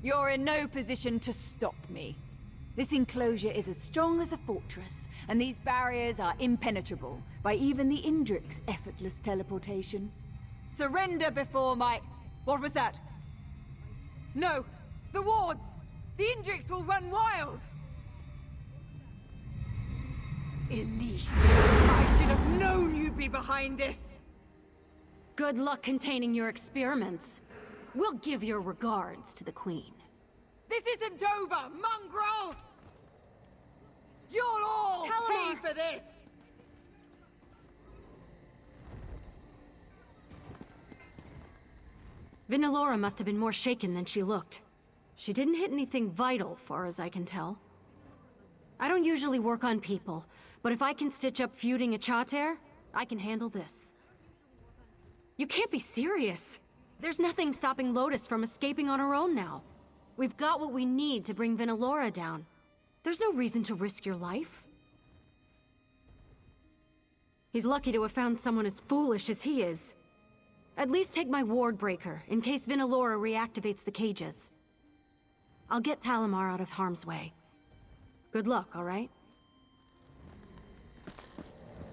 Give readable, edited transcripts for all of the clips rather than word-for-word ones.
You're in no position to stop me. This enclosure is as strong as a fortress, and these barriers are impenetrable by even the Indric's effortless teleportation. Surrender before my... What was that? No! The wards! The Indric's will run wild! Elise, I should have known you'd be behind this! Good luck containing your experiments. We'll give your regards to the Queen. This isn't over, mongrel! You'll all pay for this! Vinalora must have been more shaken than she looked. She didn't hit anything vital, far as I can tell. I don't usually work on people, but if I can stitch up feuding Achater, I can handle this. You can't be serious. There's nothing stopping Lotus from escaping on her own now. We've got what we need to bring Vinalora down. There's no reason to risk your life. He's lucky to have found someone as foolish as he is. At least take my ward breaker, in case Vinalora reactivates the cages. I'll get Talimar out of harm's way. Good luck, all right?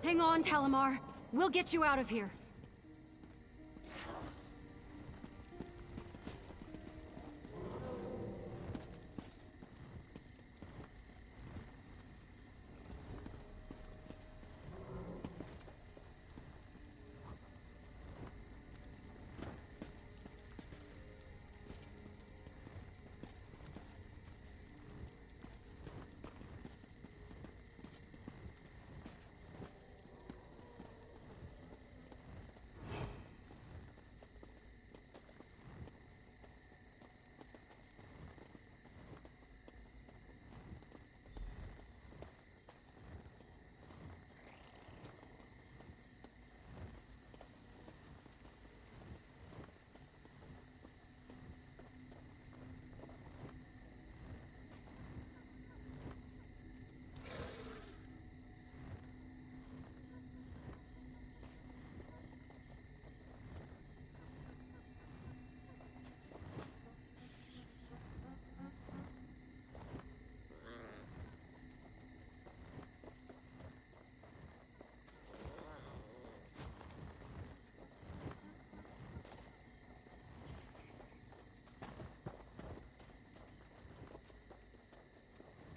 Hang on, Talimar. We'll get you out of here.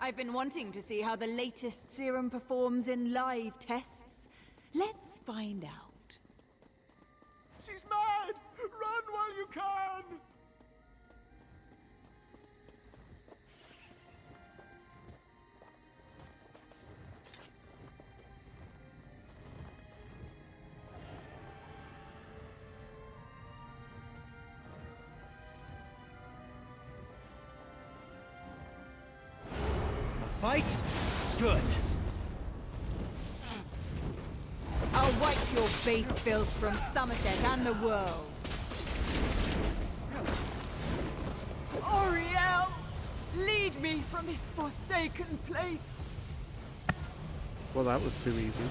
I've been wanting to see how the latest serum performs in live tests. Let's find out. She's mad! Run while you can! Fight? Good. I'll wipe your base filth from Somerset and the world. Auriel! Lead me from this forsaken place! Well, that was too easy.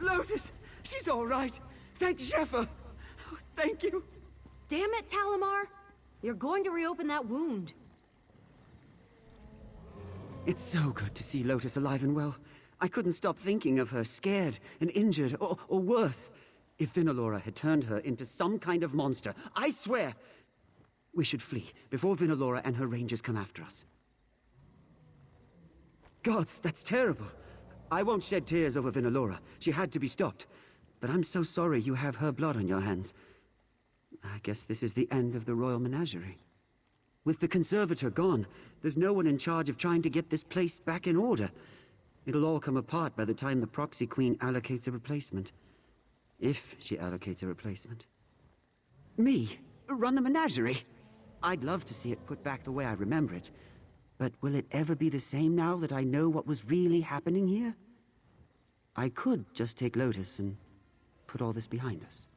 Lotus! She's all right! Thank Zephyr! Oh, thank you! Damn it, Talimar! You're going to reopen that wound. It's so good to see Lotus alive and well. I couldn't stop thinking of her, scared and injured, or worse. If Vinalora had turned her into some kind of monster, I swear! We should flee before Vinalora and her rangers come after us. Gods, that's terrible. I won't shed tears over Vinalora. She had to be stopped. But I'm so sorry you have her blood on your hands. I guess this is the end of the Royal Menagerie. With the Conservator gone, there's no one in charge of trying to get this place back in order. It'll all come apart by the time the Proxy Queen allocates a replacement. If she allocates a replacement. Me? Run the menagerie? I'd love to see it put back the way I remember it. But will it ever be the same now that I know what was really happening here? I could just take Lotus and put all this behind us.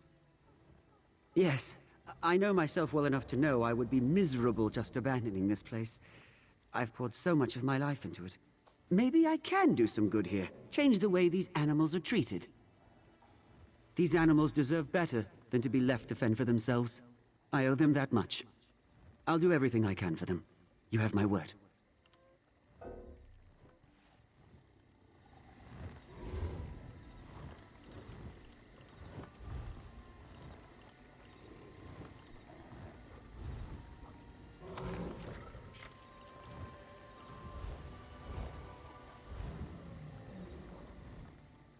Yes, I know myself well enough to know I would be miserable just abandoning this place. I've poured so much of my life into it. Maybe I can do some good here. Change the way these animals are treated. These animals deserve better than to be left to fend for themselves. I owe them that much. I'll do everything I can for them. You have my word.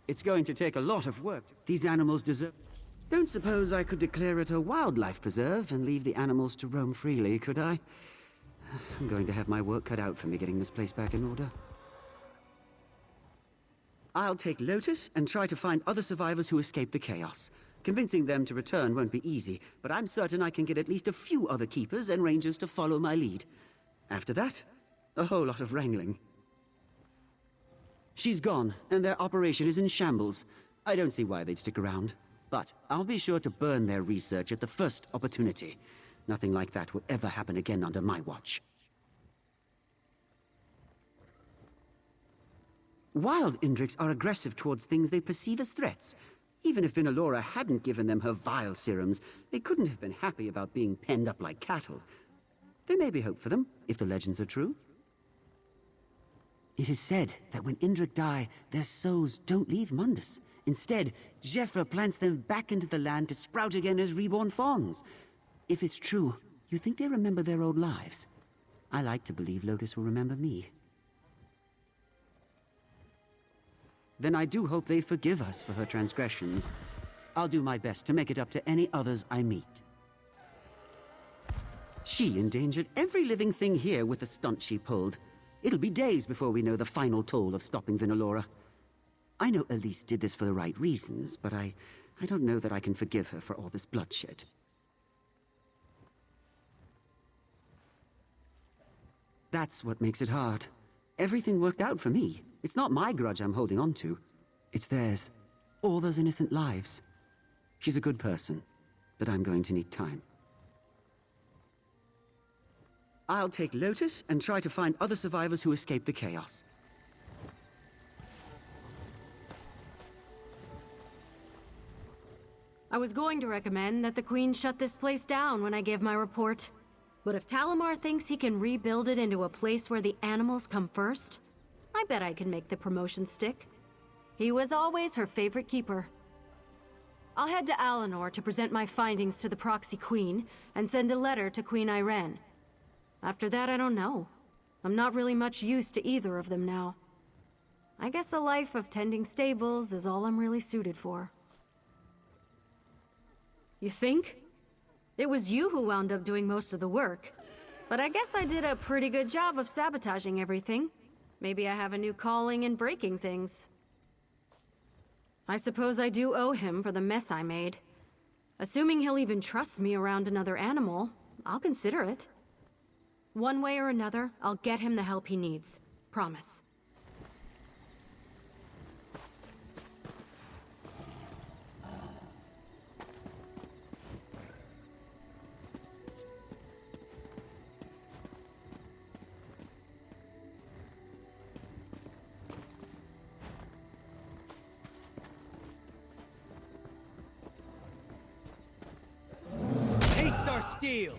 It's going to take a lot of work. These animals deserve... Don't suppose I could declare it a wildlife preserve and leave the animals to roam freely, could I? I'm going to have my work cut out for me getting this place back in order. I'll take Lotus and try to find other survivors who escaped the chaos. Convincing them to return won't be easy, but I'm certain I can get at least a few other keepers and rangers to follow my lead. After that, a whole lot of wrangling. She's gone, and their operation is in shambles. I don't see why they'd stick around. But I'll be sure to burn their research at the first opportunity. Nothing like that will ever happen again under my watch. Wild Indrics are aggressive towards things they perceive as threats. Even if Vinalora hadn't given them her vile serums, they couldn't have been happy about being penned up like cattle. There may be hope for them, if the legends are true. It is said that when Indrik die, their souls don't leave Mundus. Instead, Jeffra plants them back into the land to sprout again as reborn fawns. If it's true, you think they remember their old lives? I like to believe Lotus will remember me. Then I do hope they forgive us for her transgressions. I'll do my best to make it up to any others I meet. She endangered every living thing here with the stunt she pulled. It'll be days before we know the final toll of stopping Vinalora. I know Elise did this for the right reasons, but I don't know that I can forgive her for all this bloodshed. That's what makes it hard. Everything worked out for me. It's not my grudge I'm holding on to. It's theirs. All those innocent lives. She's a good person, but I'm going to need time. I'll take Lotus and try to find other survivors who escaped the chaos. I was going to recommend that the Queen shut this place down when I gave my report. But if Talamar thinks he can rebuild it into a place where the animals come first, I bet I can make the promotion stick. He was always her favorite keeper. I'll head to Alinor to present my findings to the Proxy Queen and send a letter to Queen Ayrenn. After that, I don't know. I'm not really much use to either of them now. I guess a life of tending stables is all I'm really suited for. You think? It was you who wound up doing most of the work. But I guess I did a pretty good job of sabotaging everything. Maybe I have a new calling in breaking things. I suppose I do owe him for the mess I made. Assuming he'll even trust me around another animal, I'll consider it. One way or another, I'll get him the help he needs. Promise. Taste our steel!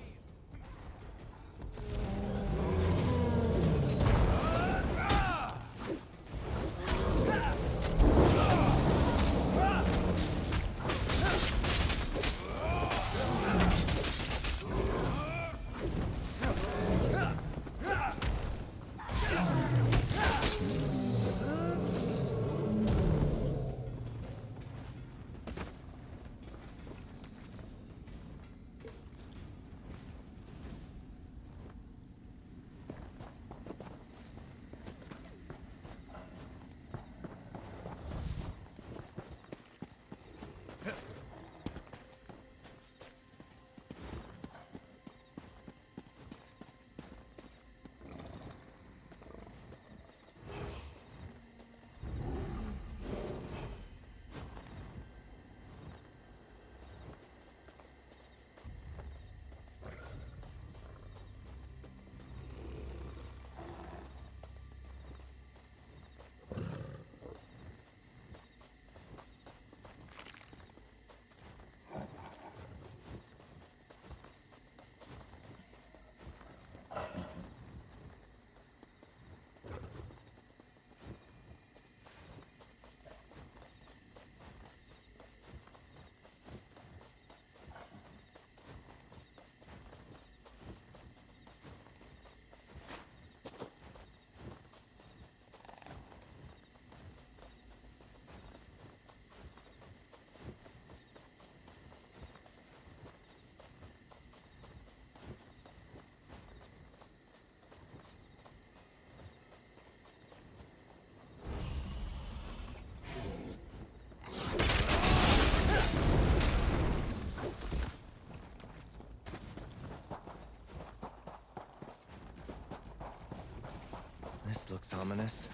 This looks ominous.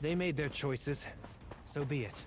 They made their choices. So be it.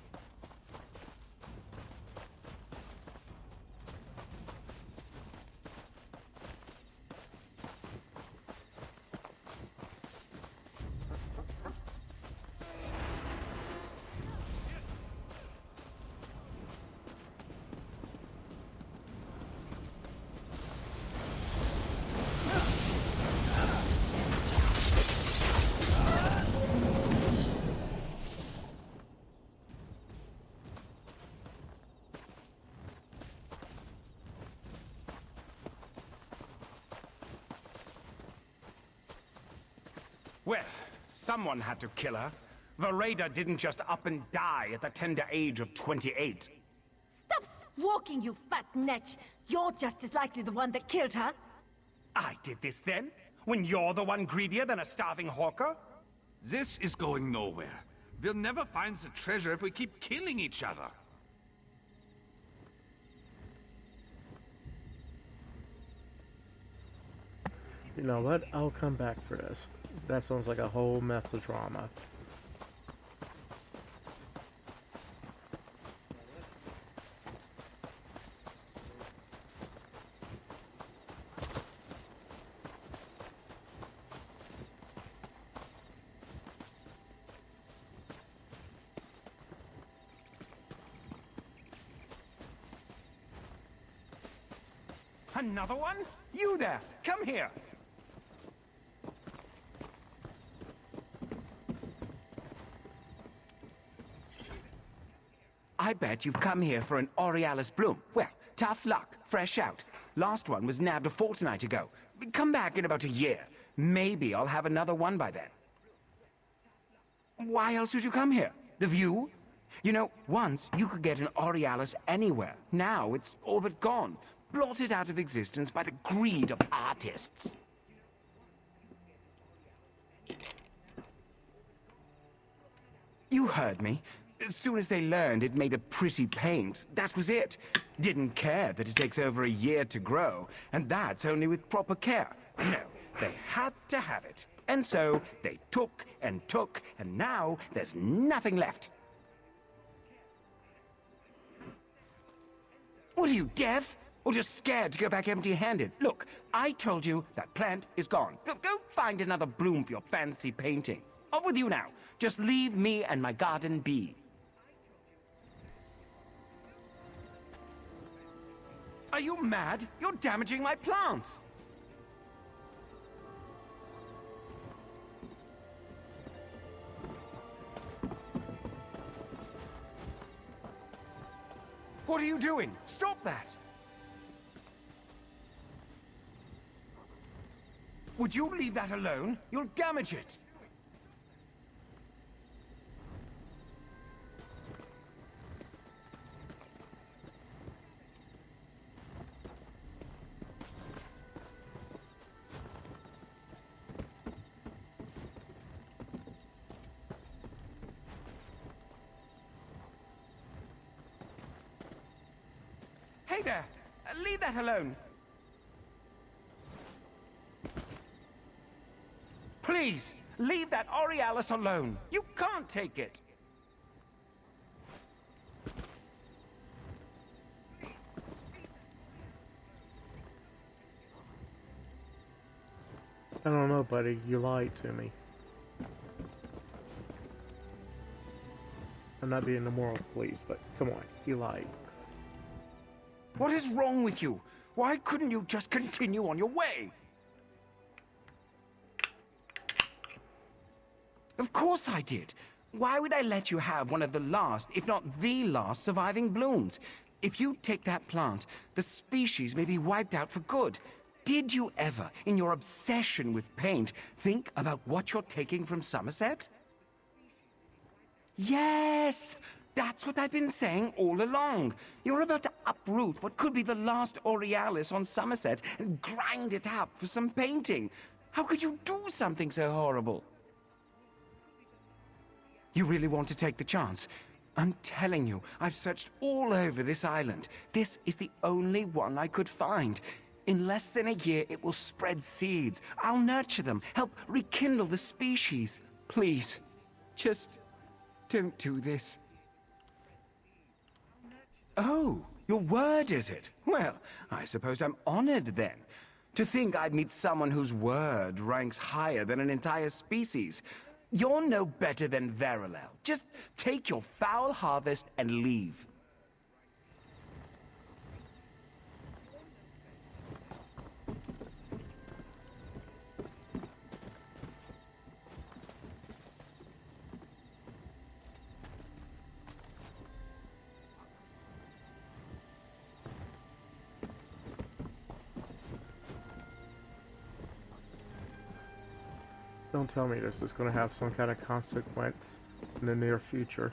Well, someone had to kill her. Vereda didn't just up and die at the tender age of 28. Stop walking, you fat netch! You're just as likely the one that killed her. I did this then? When you're the one greedier than a starving hawker? This is going nowhere. We'll never find the treasure if we keep killing each other. You know what? I'll come back for this. That sounds like a whole mess of drama. Another one? You there! Come here! I bet you've come here for an Aurealis bloom. Well, tough luck. Fresh out. Last one was nabbed a fortnight ago. Come back in about a year. Maybe I'll have another one by then. Why else would you come here? The view? You know, once you could get an Aurealis anywhere. Now it's all but gone. Blotted out of existence by the greed of artists. You heard me. As soon as they learned it made a pretty paint, that was it. Didn't care that it takes over a year to grow, and that's only with proper care. No, they had to have it. And so they took, and now there's nothing left. What are you, deaf? Or just scared to go back empty-handed? Look, I told you that plant is gone. Go find another bloom for your fancy painting. Off with you now. Just leave me and my garden be. Are you mad? You're damaging my plants! What are you doing? Stop that! Would you leave that alone? You'll damage it! Hey there! Leave that alone! Please, leave that Aurealis alone! You can't take it! I don't know, buddy. You lied to me. I'm not being the moral police, but come on. You lied. What is wrong with you? Why couldn't you just continue on your way? Of course I did. Why would I let you have one of the last, if not the last, surviving blooms? If you take that plant, the species may be wiped out for good. Did you ever, in your obsession with paint, think about what you're taking from Somerset? Yes! That's what I've been saying all along. You're about to uproot what could be the last Aurealis on Somerset and grind it up for some painting. How could you do something so horrible? You really want to take the chance? I'm telling you, I've searched all over this island. This is the only one I could find. In less than a year, it will spread seeds. I'll nurture them, help rekindle the species. Please, just don't do this. Oh, your word, is it? Well, I suppose I'm honored then. To think I'd meet someone whose word ranks higher than an entire species. You're no better than Verilel. Just take your foul harvest and leave. Don't tell me this is going to have some kind of consequence in the near future.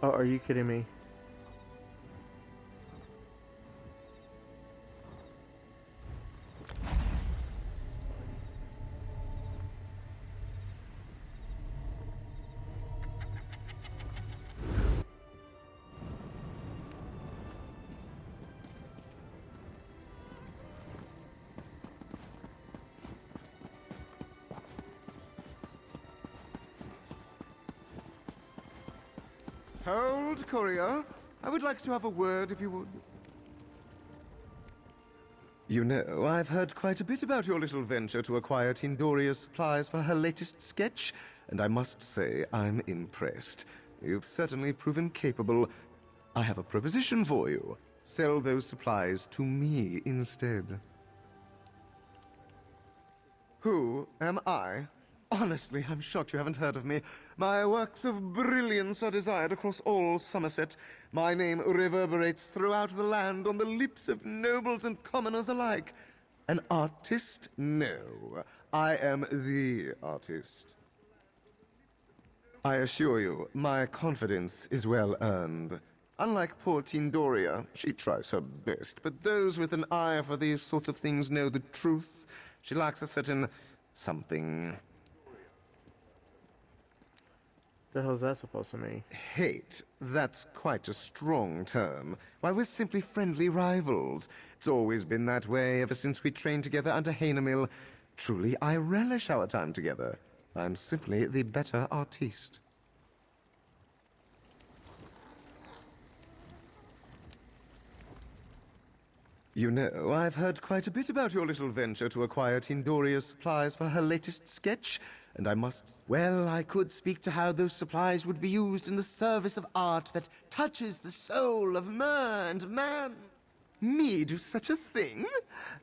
Oh, are you kidding me? Hold, courier. I would like to have a word, if you would. You know, I've heard quite a bit about your little venture to acquire Tindoria's supplies for her latest sketch, and I must say I'm impressed. You've certainly proven capable. I have a proposition for you. Sell those supplies to me instead. Who am I? Honestly, I'm shocked you haven't heard of me. My works of brilliance are desired across all Somerset. My name reverberates throughout the land on the lips of nobles and commoners alike. An artist? No. I am the artist. I assure you, my confidence is well earned. Unlike poor Tindoria, she tries her best, but those with an eye for these sorts of things know the truth. She lacks a certain something. The hell's that supposed to mean? Hate? That's quite a strong term. Why, we're simply friendly rivals. It's always been that way ever since we trained together under Hainamil. Truly, I relish our time together. I'm simply the better artiste. You know, I've heard quite a bit about your little venture to acquire Tindoria's supplies for her latest sketch, and I must... Well, I could speak to how those supplies would be used in the service of art that touches the soul of mer and man. Me do such a thing?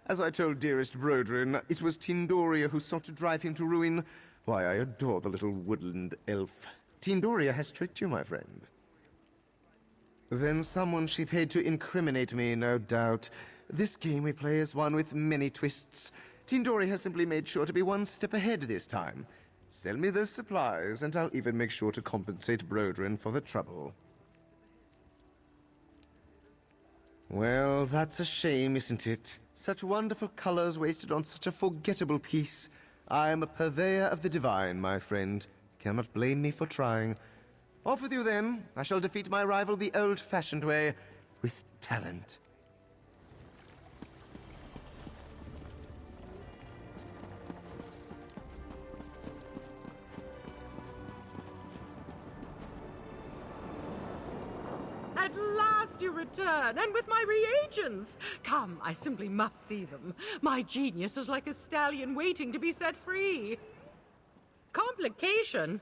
As I told dearest Brodrin, it was Tindoria who sought to drive him to ruin. Why, I adore the little woodland elf. Tindoria has tricked you, my friend. Then someone she paid to incriminate me, no doubt. This game we play is one with many twists. Tindoria has simply made sure to be one step ahead this time. Sell me those supplies, and I'll even make sure to compensate Brodrin for the trouble. Well, that's a shame, isn't it? Such wonderful colors wasted on such a forgettable piece. I am a purveyor of the divine, my friend. Cannot blame me for trying. Off with you, then. I shall defeat my rival the old-fashioned way, with talent. At last you return, and with my reagents! Come, I simply must see them. My genius is like a stallion waiting to be set free. Complication?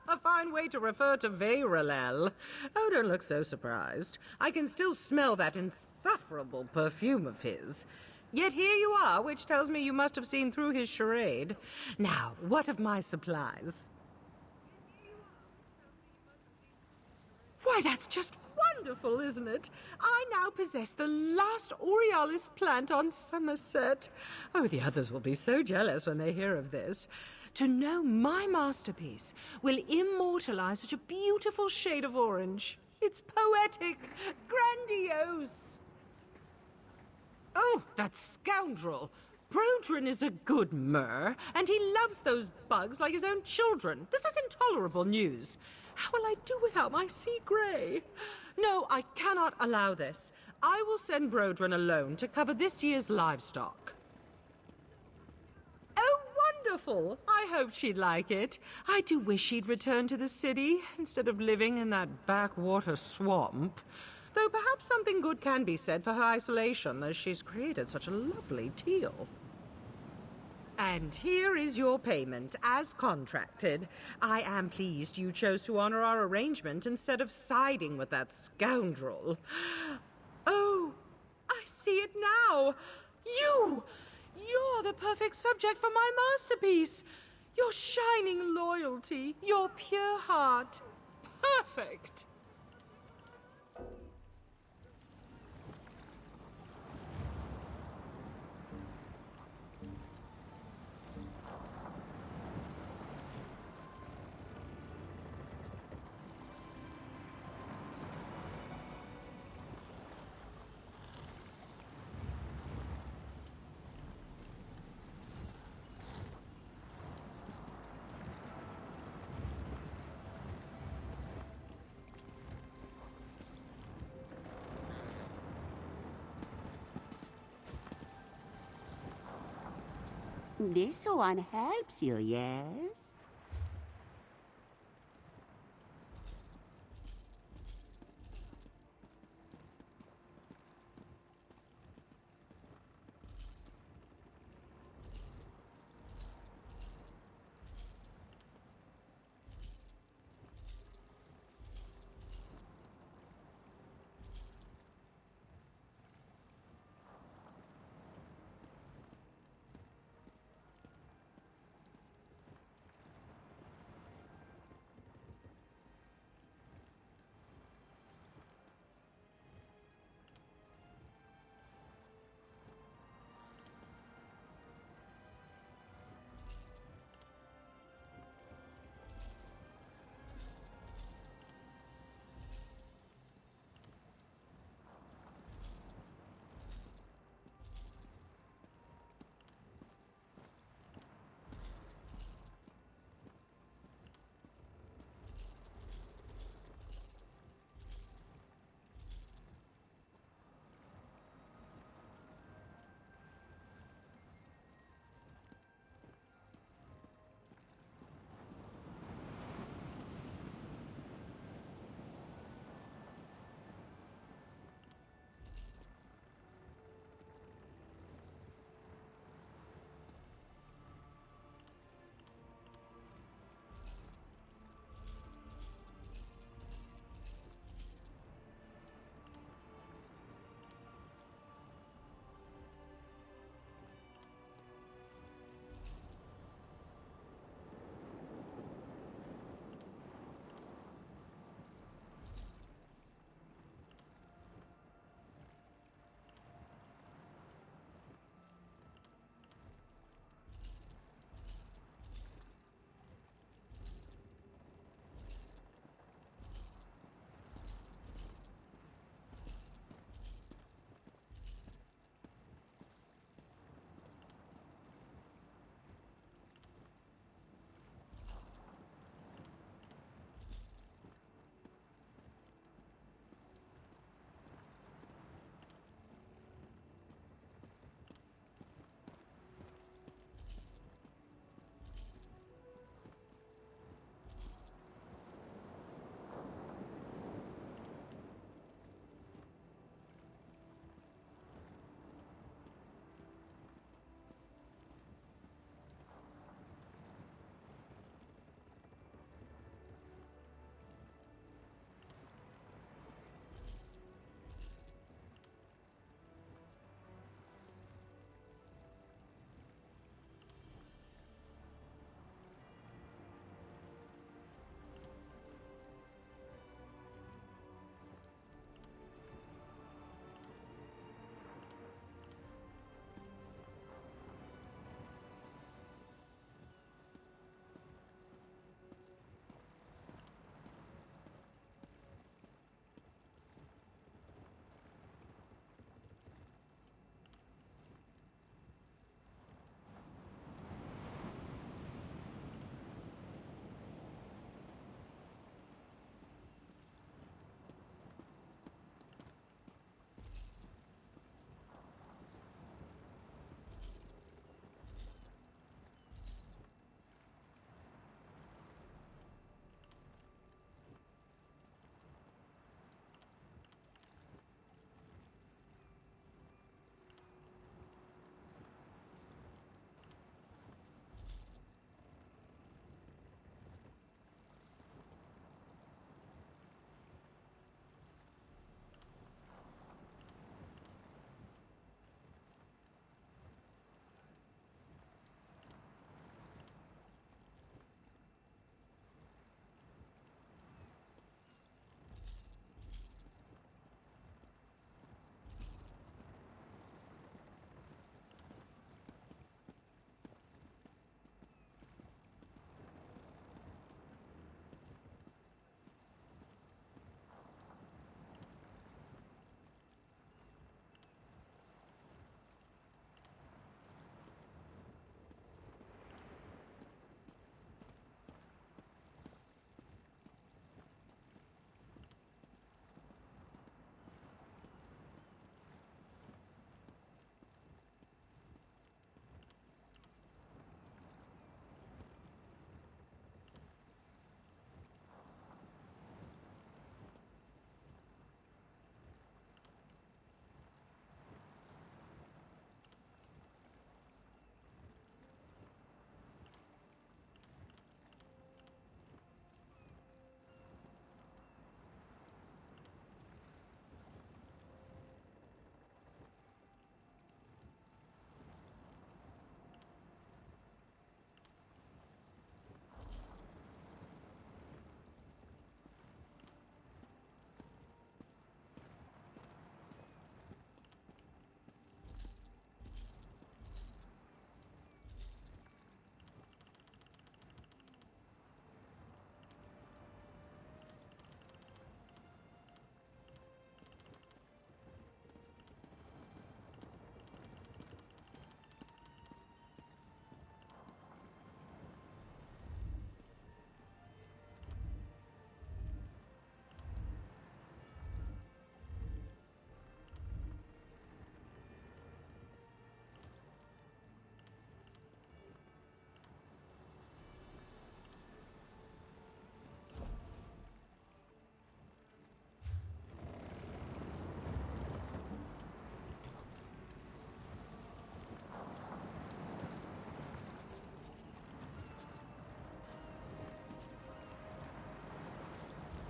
A fine way to refer to Veyralel. Oh, don't look so surprised. I can still smell that insufferable perfume of his. Yet here you are, which tells me you must have seen through his charade. Now, what of my supplies? Why, that's just wonderful, isn't it? I now possess the last Aurealis plant on Somerset. Oh, the others will be so jealous when they hear of this. To know my masterpiece will immortalize such a beautiful shade of orange. It's poetic, grandiose. Oh, that scoundrel! Brodrin is a good mer, and he loves those bugs like his own children. This is intolerable news. How will I do without my sea grey? No, I cannot allow this. I will send Brodrin alone to cover this year's livestock. Oh, wonderful! I hope she'd like it. I do wish she'd return to the city instead of living in that backwater swamp. Though perhaps something good can be said for her isolation, as she's created such a lovely teal. And here is your payment, as contracted. I am pleased you chose to honor our arrangement instead of siding with that scoundrel. Oh, I see it now. You're the perfect subject for my masterpiece. Your shining loyalty, your pure heart. Perfect. This one helps you, yes?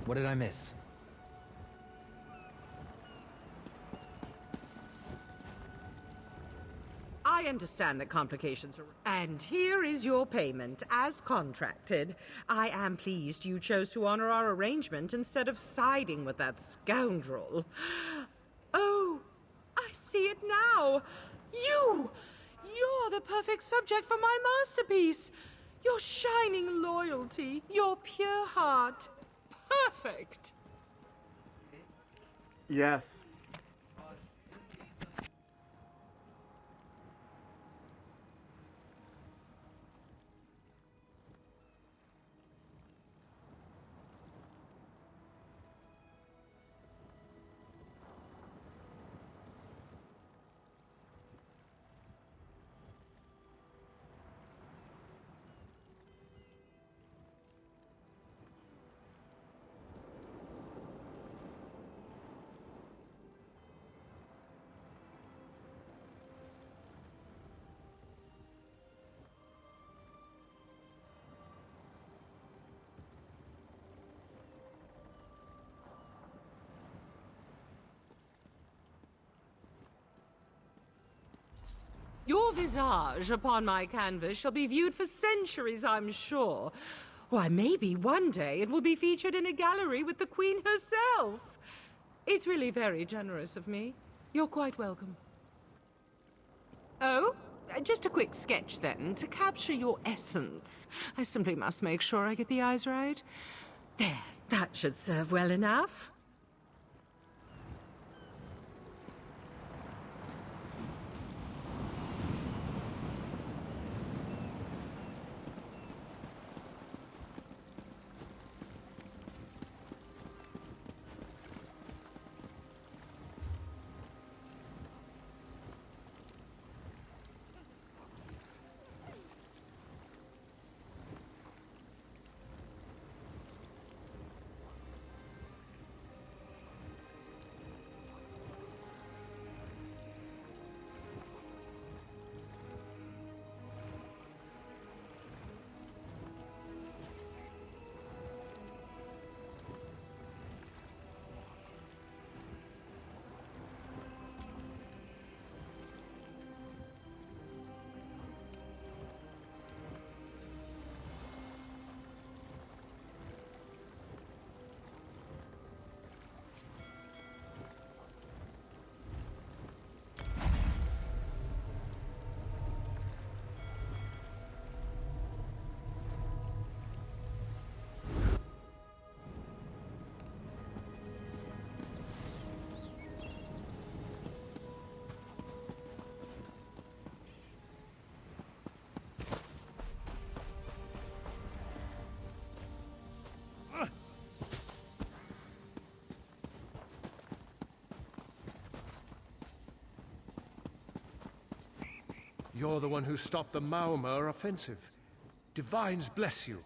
What did I miss? I understand that complications are... And here is your payment, as contracted. I am pleased you chose to honor our arrangement instead of siding with that scoundrel. Oh, I see it now. You're the perfect subject for my masterpiece. Your shining loyalty, your pure heart. Perfect. Yes. Your visage upon my canvas shall be viewed for centuries, I'm sure. Why, maybe one day it will be featured in a gallery with the Queen herself. It's really very generous of me. You're quite welcome. Oh, just a quick sketch then, to capture your essence. I simply must make sure I get the eyes right. There, that should serve well enough. You're the one who stopped the Maumur offensive. Divines bless you.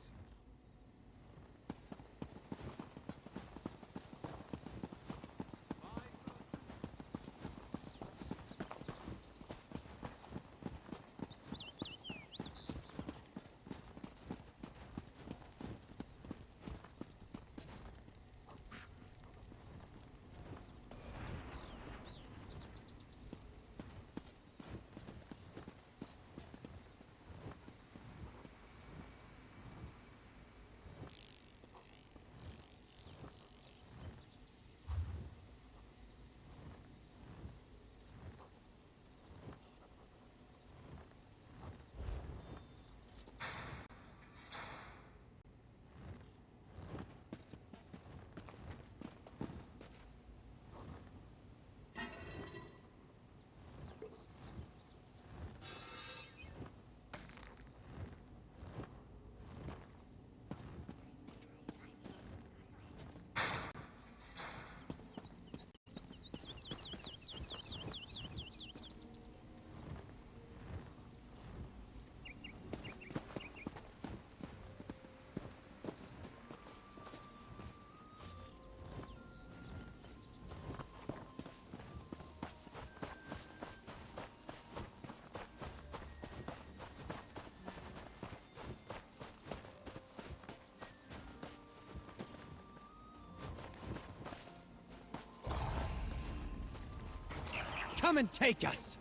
come and take us!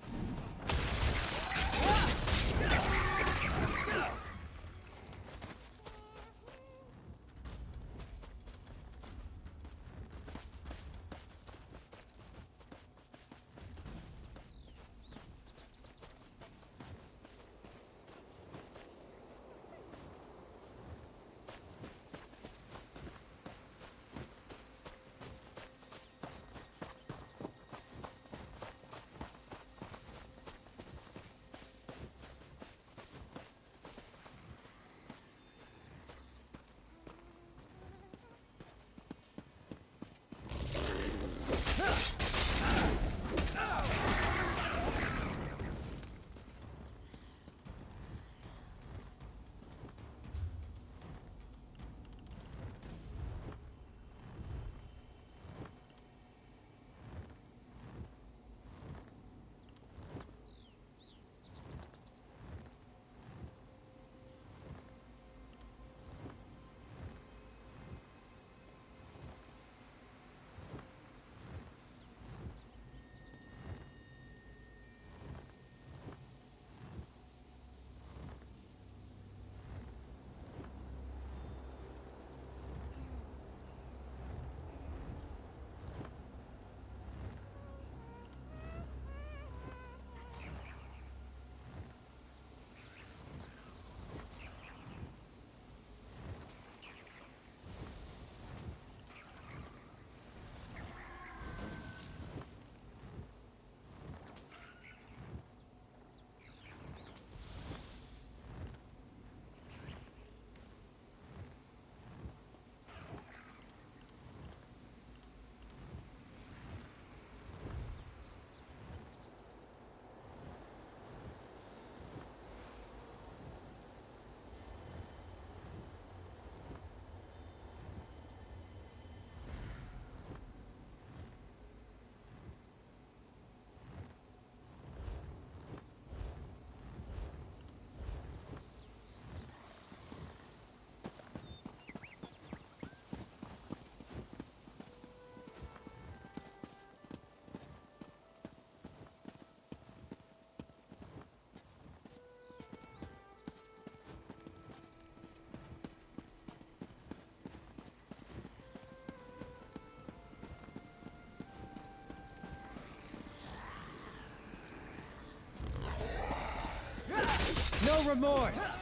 No remorse!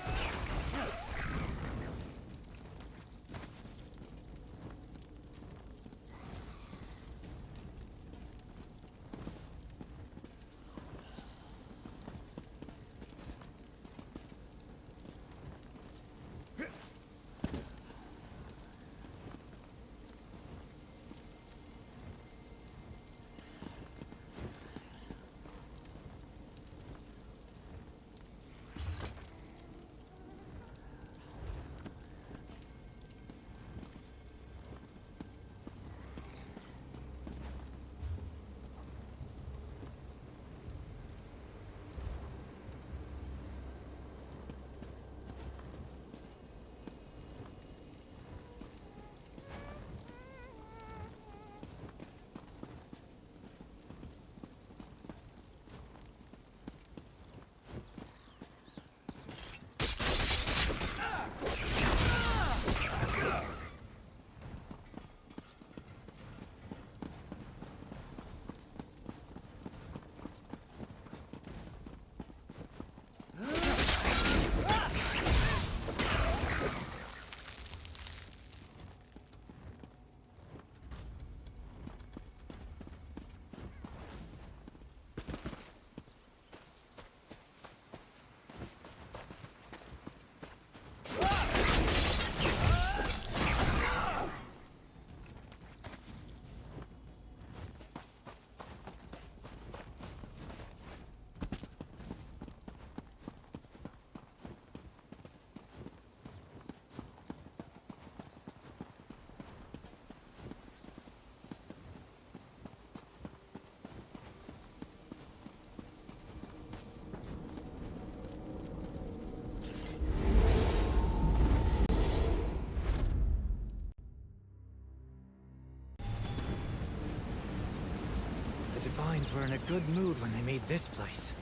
Dragons were in a good mood when they made this place.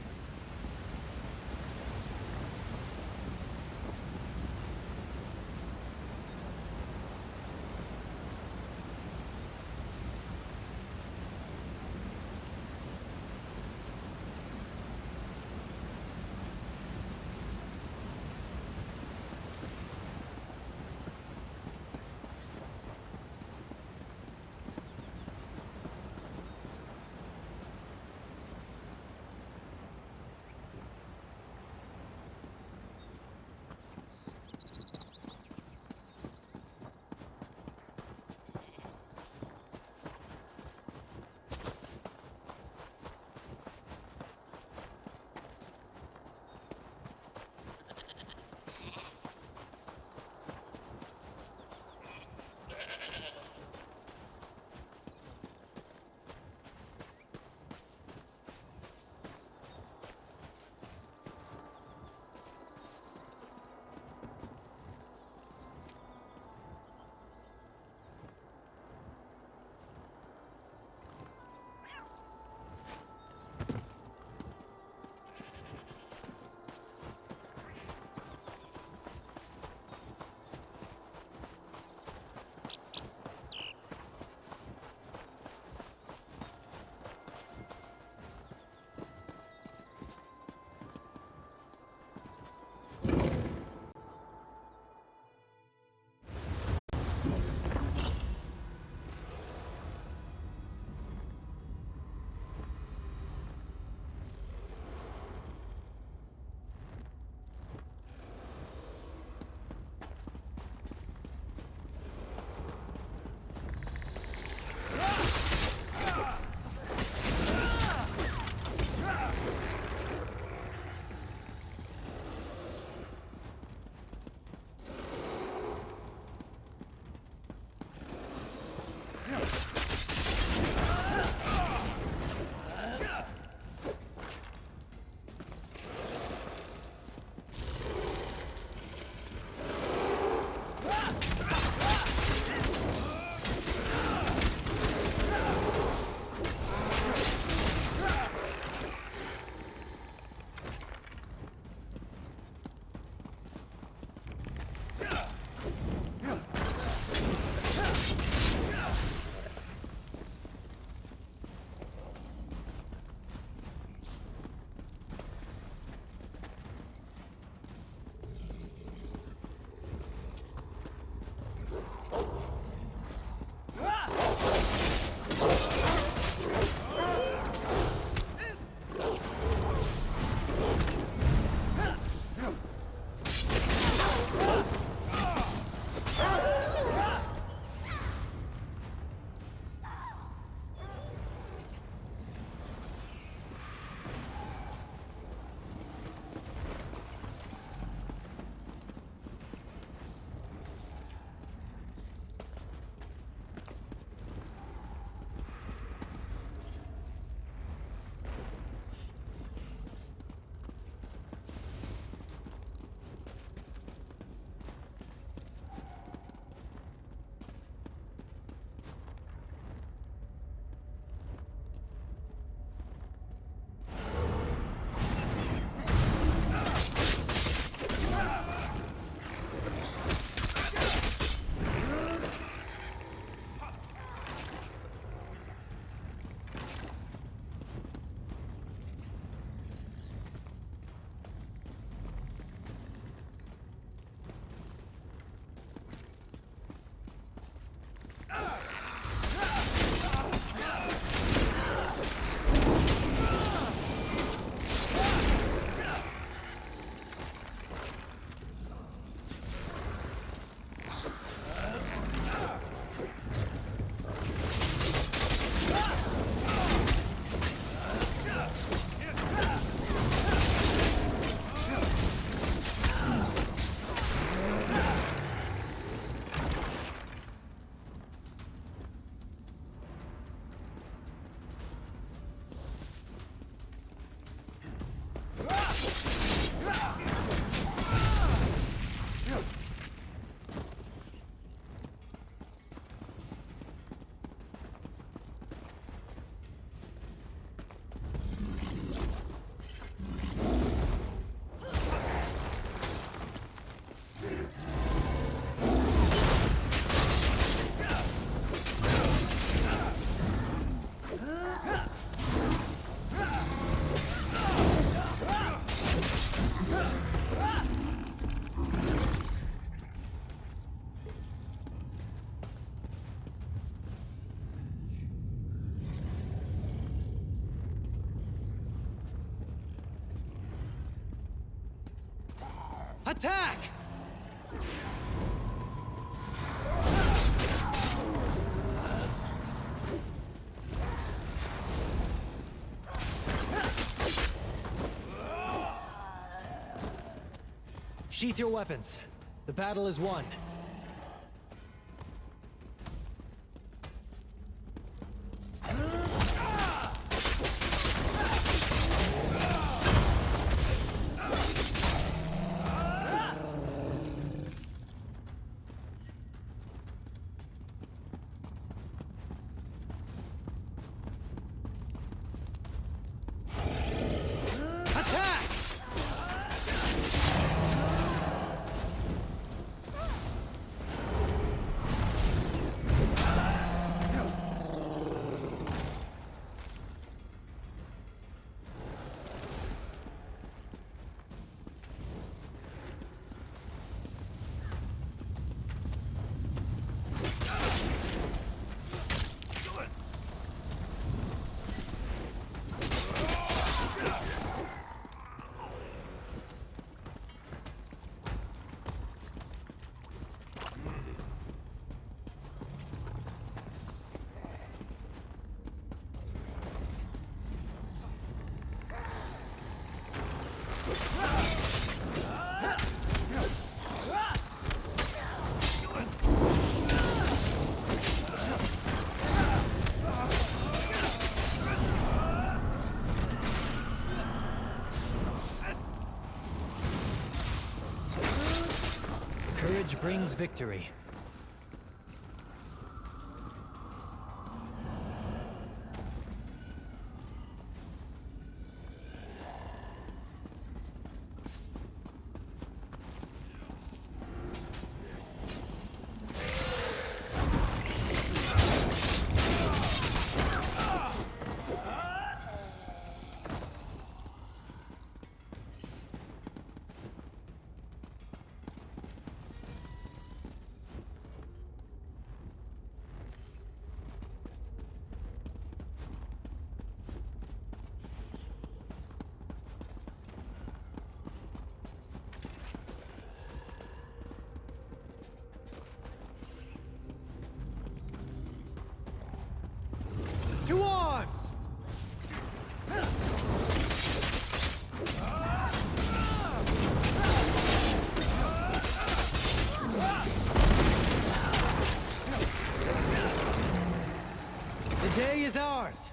Attack! Sheath your weapons. The battle is won. Courage brings victory. To arms! The day is ours!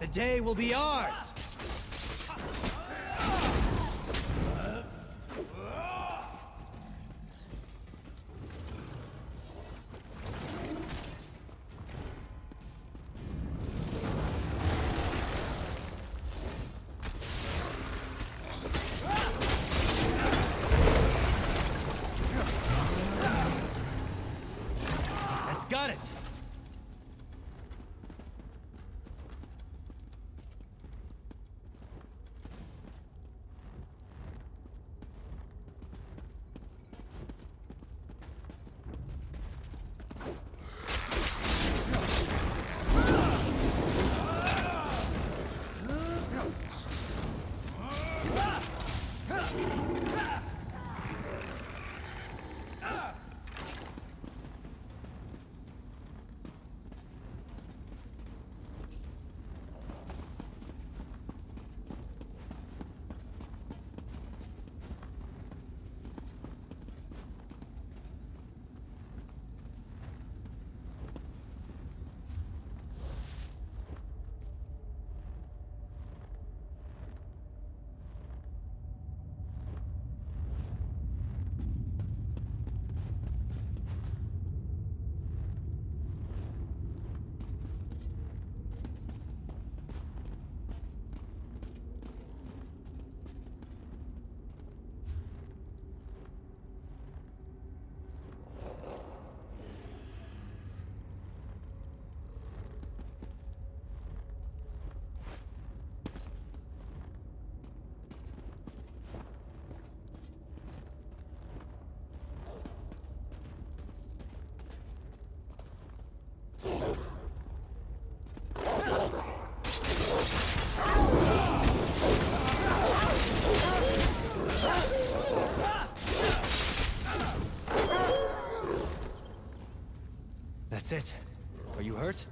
The day will be ours! Got it! That's it. Are you hurt?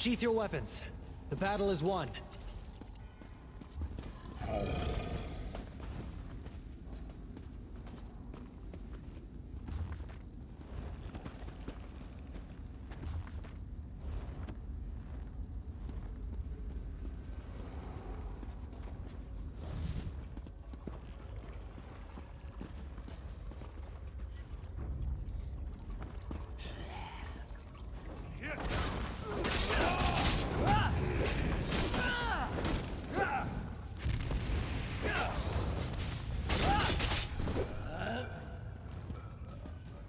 Sheath your weapons. The battle is won.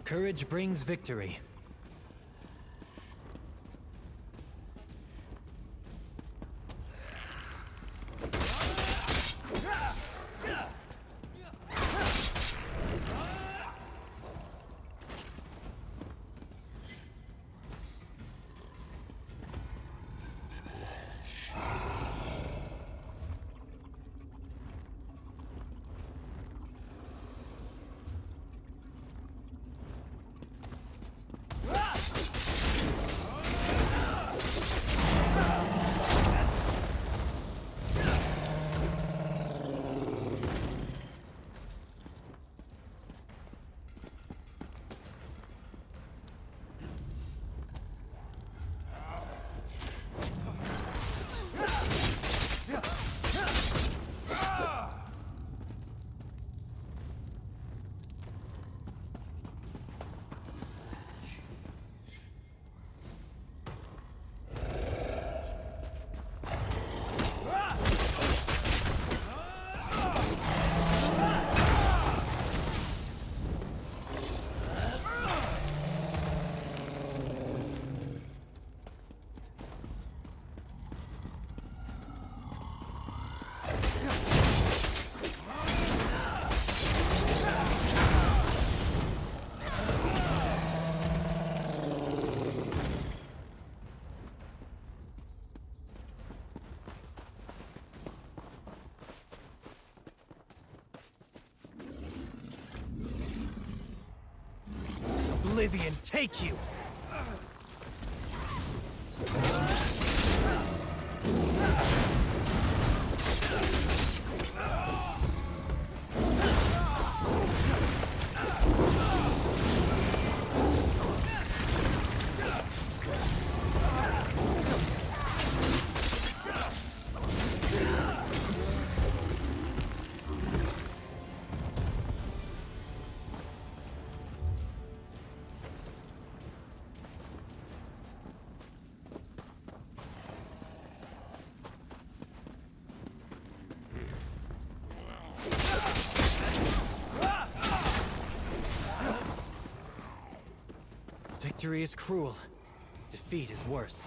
Courage brings victory. Oblivion take you! Victory is cruel. Defeat is worse.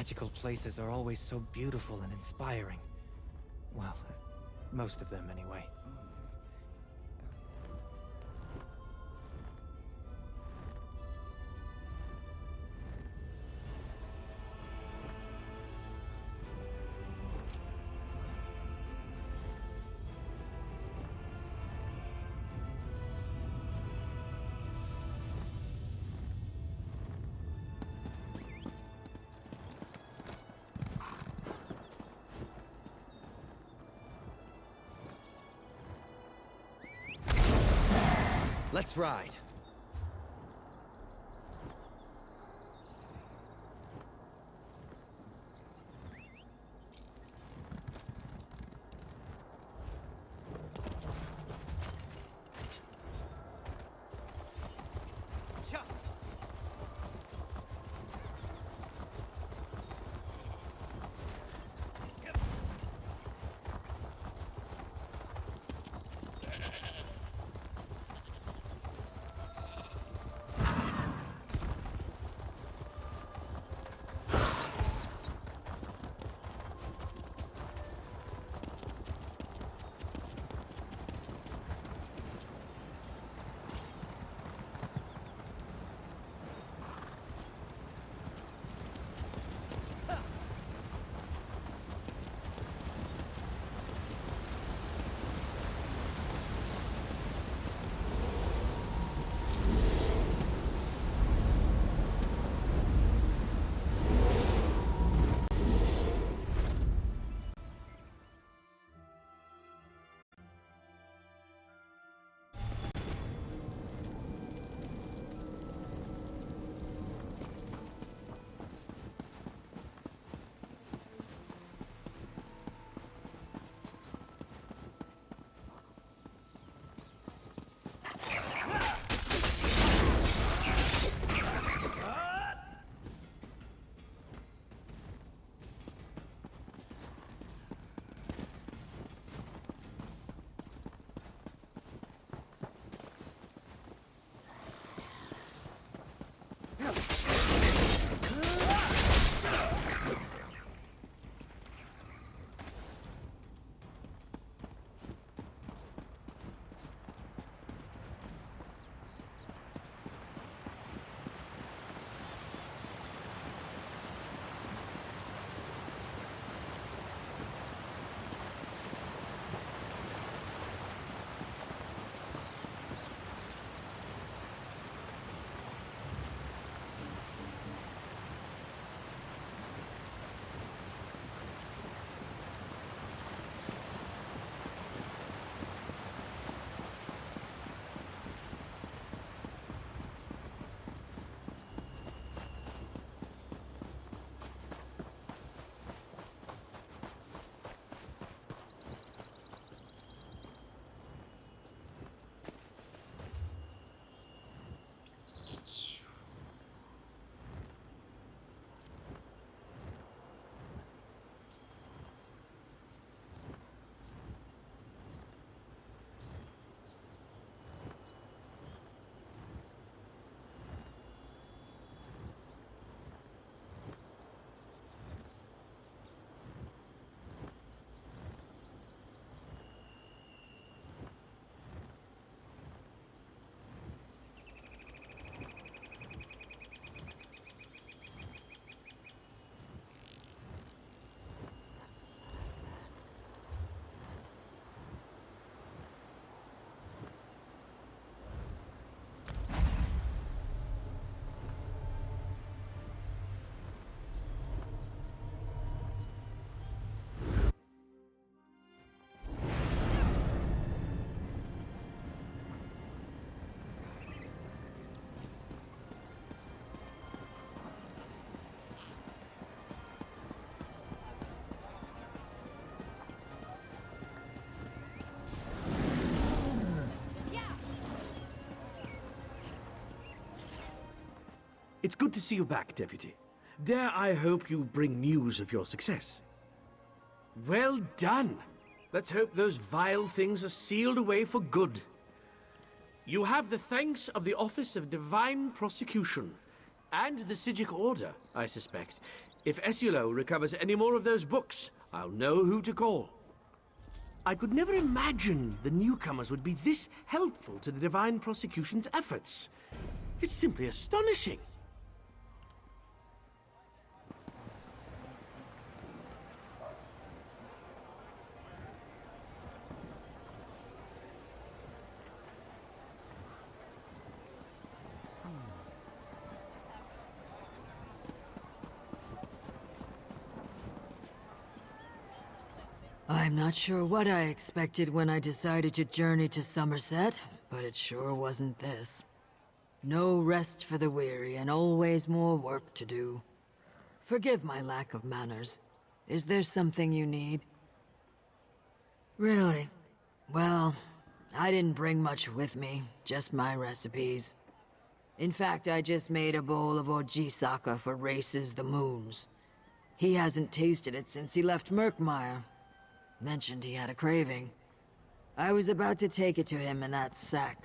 magical places are always so beautiful and inspiring. Well, most of them anyway. Let's ride. It's good to see you back, Deputy. Dare I hope you bring news of your success? Well done! Let's hope those vile things are sealed away for good. You have the thanks of the Office of Divine Prosecution, and the Psijic Order, I suspect. If Esulo recovers any more of those books, I'll know who to call. I could never imagine the newcomers would be this helpful to the Divine Prosecution's efforts. It's simply astonishing. I'm not sure what I expected when I decided to journey to Somerset, but it sure wasn't this. No rest for the weary, and always more work to do. Forgive my lack of manners. Is there something you need? Really? Well, I didn't bring much with me, just my recipes. In fact, I just made a bowl of Ojisaka for Races the Moons. He hasn't tasted it since he left Murkmire. Mentioned he had a craving. I was about to take it to him in that sack.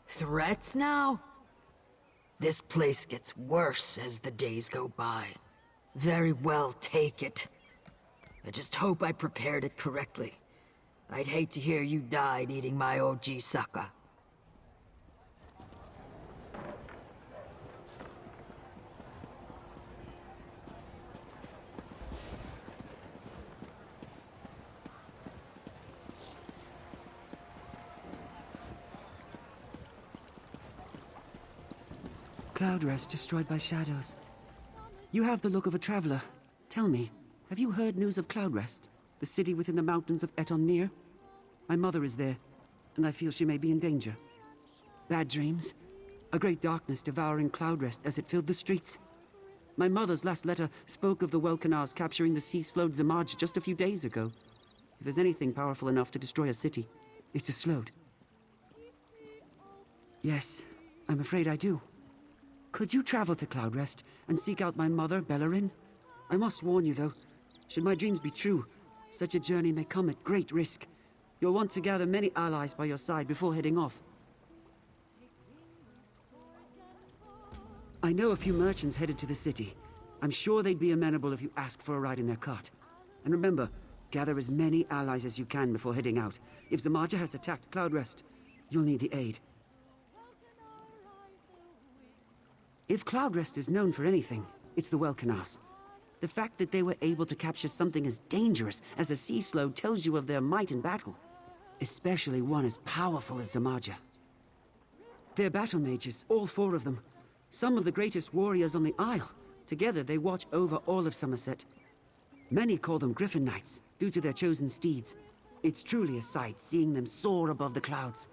Threats now? This place gets worse as the days go by. Very well, take it. I just hope I prepared it correctly. I'd hate to hear you died eating my Ojisaka. Cloudrest destroyed by shadows. You have the look of a traveler. Tell me, have you heard news of Cloudrest? The city within the mountains of Etonir? My mother is there, and I feel she may be in danger. Bad dreams? A great darkness devouring Cloudrest as it filled the streets. My mother's last letter spoke of the Welkanars capturing the sea-slowed Zamaj just a few days ago. If there's anything powerful enough to destroy a city, it's a slowed. Yes, I'm afraid I do. Could you travel to Cloudrest and seek out my mother, Bellerin? I must warn you, though, should my dreams be true, such a journey may come at great risk. You'll want to gather many allies by your side before heading off. I know a few merchants headed to the city. I'm sure they'd be amenable if you asked for a ride in their cart. And remember, gather as many allies as you can before heading out. If Zamaja has attacked Cloudrest, you'll need the aid. If Cloudrest is known for anything, it's the Welkanars. The fact that they were able to capture something as dangerous as a sea slow tells you of their might in battle. Especially one as powerful as Zamaja. They're battle mages, all 4 of them. Some of the greatest warriors on the Isle. Together they watch over all of Somerset. Many call them Griffin Knights, due to their chosen steeds. It's truly a sight seeing them soar above the clouds.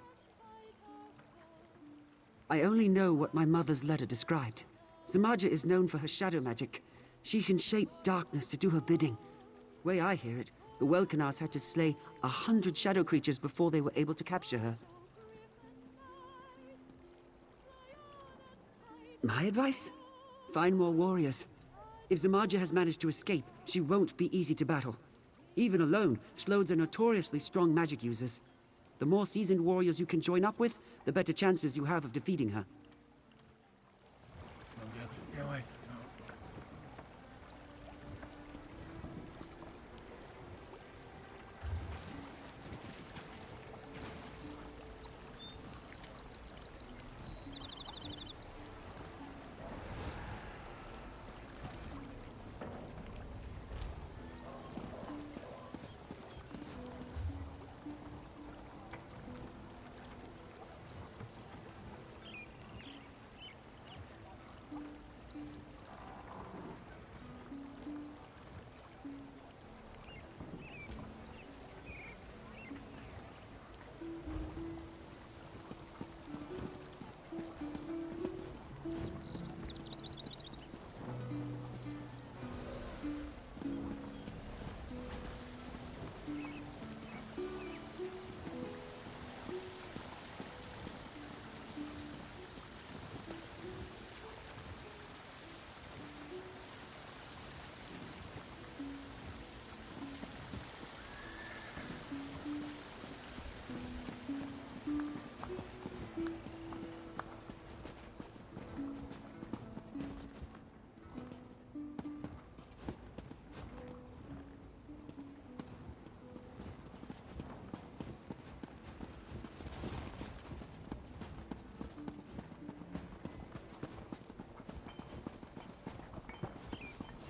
I only know what my mother's letter described. Zamaja is known for her shadow magic. She can shape darkness to do her bidding. Way I hear it, the Welkanars had to slay 100 shadow creatures before they were able to capture her. My advice? Find more warriors. If Zamaja has managed to escape, she won't be easy to battle. Even alone, Slodes are notoriously strong magic users. The more seasoned warriors you can join up with, the better chances you have of defeating her.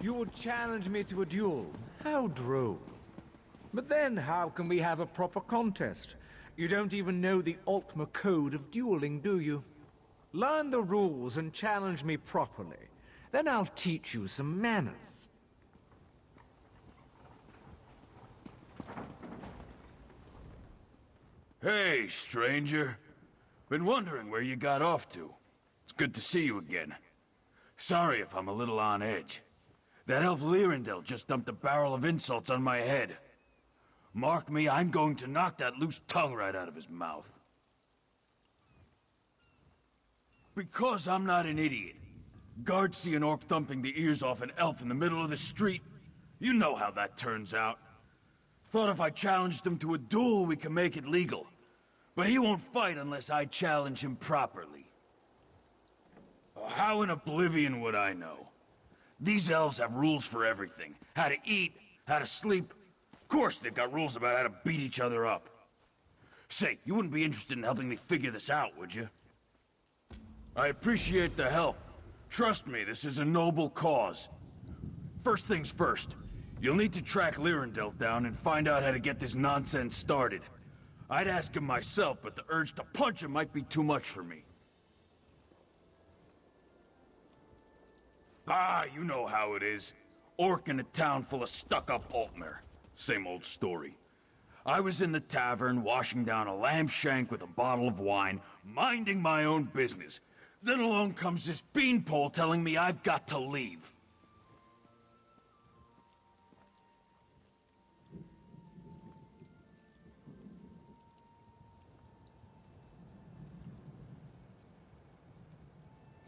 You would challenge me to a duel? How droll. But then how can we have a proper contest? You don't even know the Ultima Code of dueling, do you? Learn the rules and challenge me properly. Then I'll teach you some manners. Hey, stranger. Been wondering where you got off to. It's good to see you again. Sorry if I'm a little on edge. That elf Lyrindel just dumped a barrel of insults on my head. Mark me, I'm going to knock that loose tongue right out of his mouth. Because I'm not an idiot. Guards see an orc thumping the ears off an elf in the middle of the street. You know how that turns out. Thought if I challenged him to a duel, we could make it legal. But he won't fight unless I challenge him properly. How in oblivion would I know? These elves have rules for everything. How to eat, how to sleep. Of course they've got rules about how to beat each other up. Say, you wouldn't be interested in helping me figure this out, would you? I appreciate the help. Trust me, this is a noble cause. First things first, you'll need to track Lyrindel down and find out how to get this nonsense started. I'd ask him myself, but the urge to punch him might be too much for me. Ah, you know how it is. Orc in a town full of stuck-up Altmer. Same old story. I was in the tavern, washing down a lamb shank with a bottle of wine, minding my own business. Then along comes this beanpole telling me I've got to leave.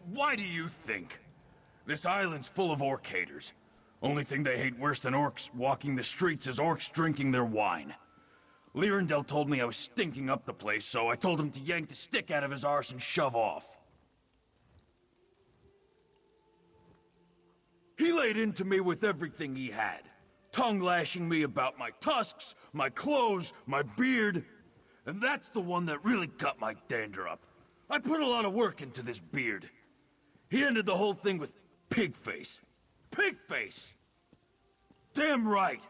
Why do you think? This island's full of orc haters. Only thing they hate worse than orcs walking the streets is orcs drinking their wine. Lyrindel told me I was stinking up the place, so I told him to yank the stick out of his arse and shove off. He laid into me with everything he had. Tongue-lashing me about my tusks, my clothes, my beard. And that's the one that really cut my dander up. I put a lot of work into this beard. He ended the whole thing with pig face. Pig face! Damn right!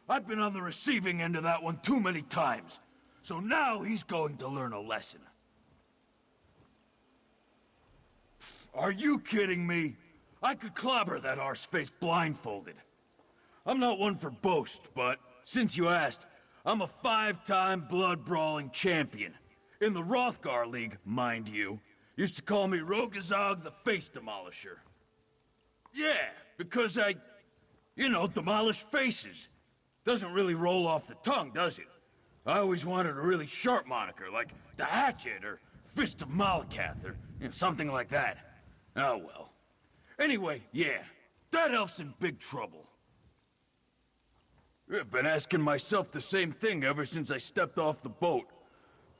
I've been on the receiving end of that one too many times. So now he's going to learn a lesson. Are you kidding me? I could clobber that arseface blindfolded. I'm not one for boast, but since you asked, I'm a 5-time blood-brawling champion. In the Rothgar League, mind you. Used to call me Rogazog the Face Demolisher. Yeah, because I, demolish faces. Doesn't really roll off the tongue, does it? I always wanted a really sharp moniker, like the Hatchet or Fist of Malakath, or something like that. Oh well. Anyway, yeah, that elf's in big trouble. I've been asking myself the same thing ever since I stepped off the boat.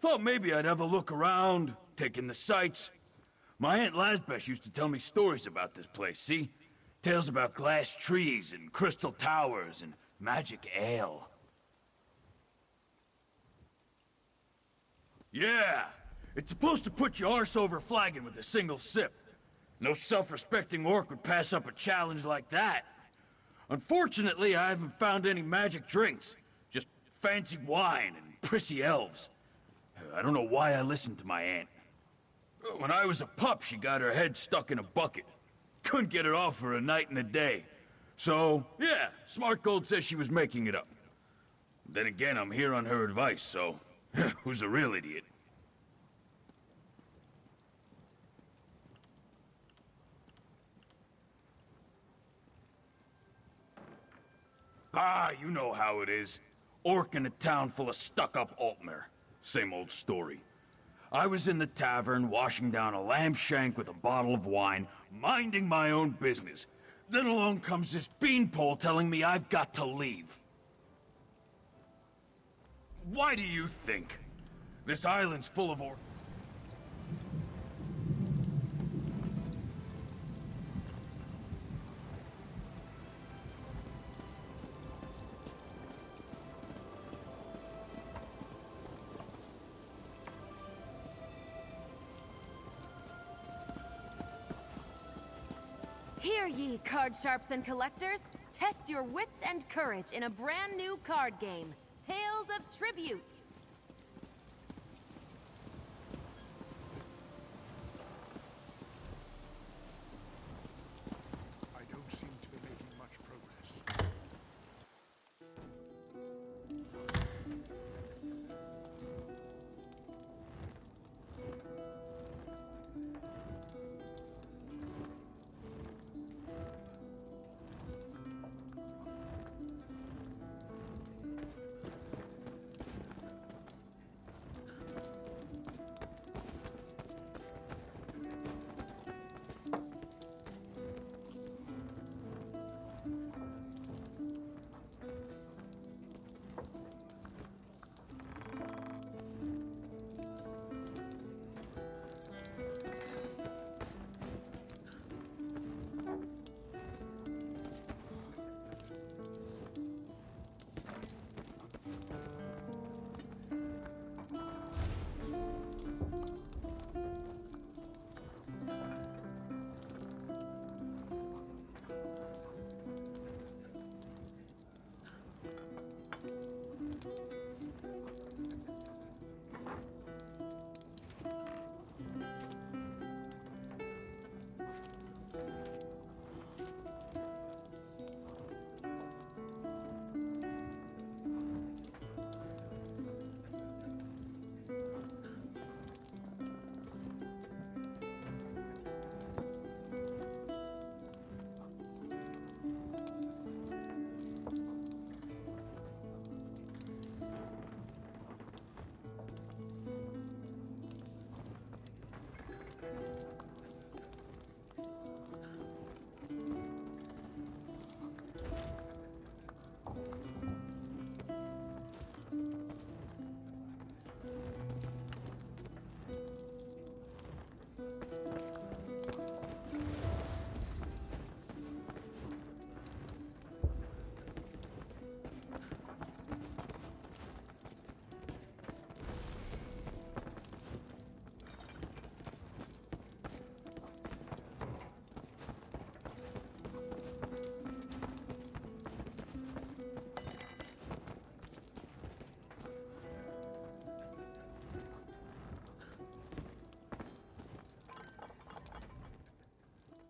Thought maybe I'd have a look around, take in the sights. My Aunt Lazbesh used to tell me stories about this place, see? Tales about glass trees and crystal towers and magic ale. Yeah, it's supposed to put your arse over flagging with a single sip. No self-respecting orc would pass up a challenge like that. Unfortunately, I haven't found any magic drinks. Just fancy wine and prissy elves. I don't know why I listened to my aunt. When I was a pup, she got her head stuck in a bucket. Couldn't get it off for a night and a day. So, yeah, Smart Gold says she was making it up. Then again, I'm here on her advice, so who's a real idiot? Ah, you know how it is. Orc in a town full of stuck-up Altmer. Same old story. I was in the tavern, washing down a lamb shank with a bottle of wine, minding my own business. Then along comes this beanpole telling me I've got to leave. Why do you think? This island's full of orcs. Hear ye, card sharps and collectors. Test your wits and courage in a brand new card game, Tales of Tribute. I don't seem to be making much progress.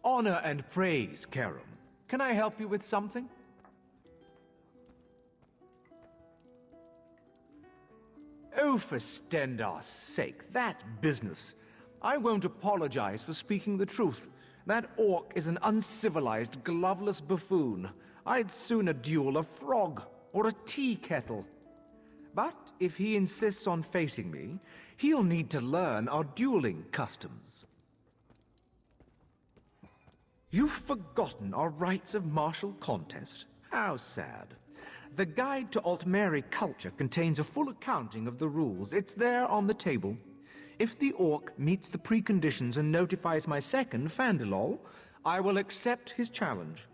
Honor and praise, Karam. Can I help you with something? Oh, for Stendar's sake, that business. I won't apologize for speaking the truth. That orc is an uncivilized, gloveless buffoon. I'd sooner duel a frog or a tea kettle. But if he insists on facing me, he'll need to learn our dueling customs. You've forgotten our rites of martial contest? How sad. The Guide to Altmeri culture contains a full accounting of the rules. It's there on the table. If the orc meets the preconditions and notifies my second, Fandalol, I will accept his challenge.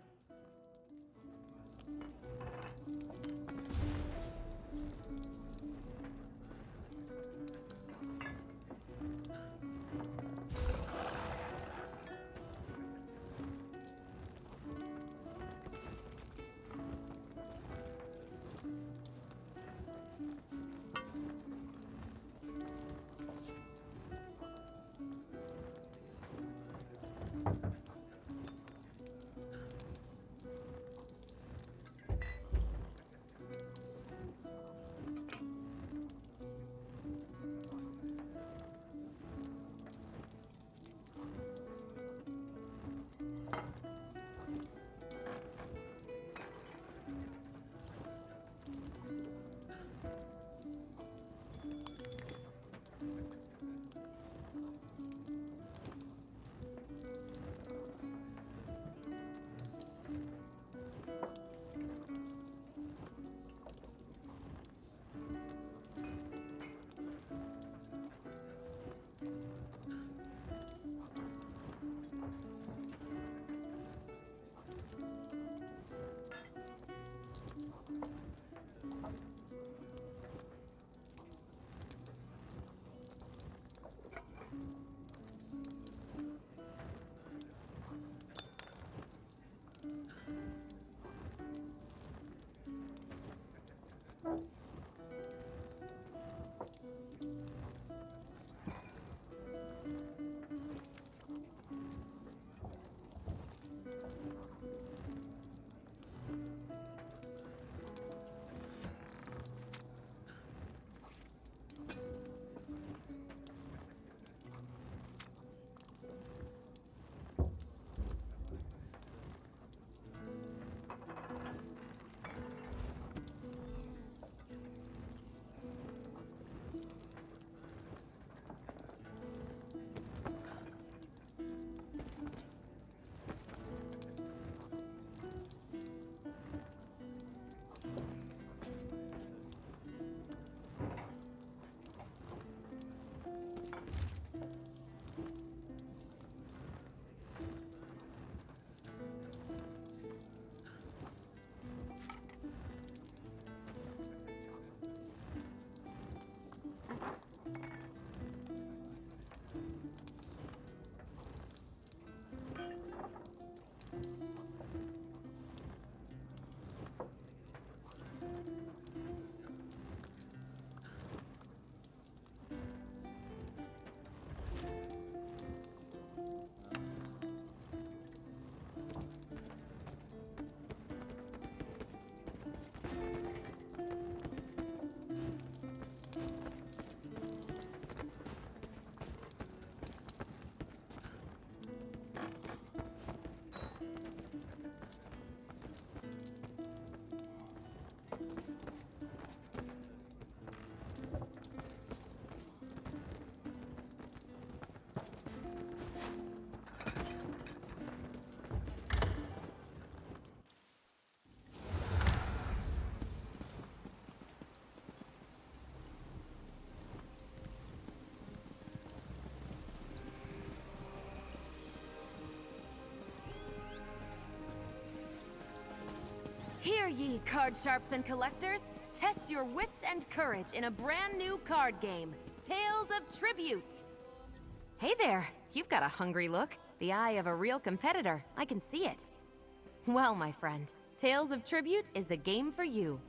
Hear ye, card sharps and collectors! Test your wits and courage in a brand new card game, Tales of Tribute! Hey there, you've got a hungry look. The eye of a real competitor, I can see it. Well, my friend, Tales of Tribute is the game for you.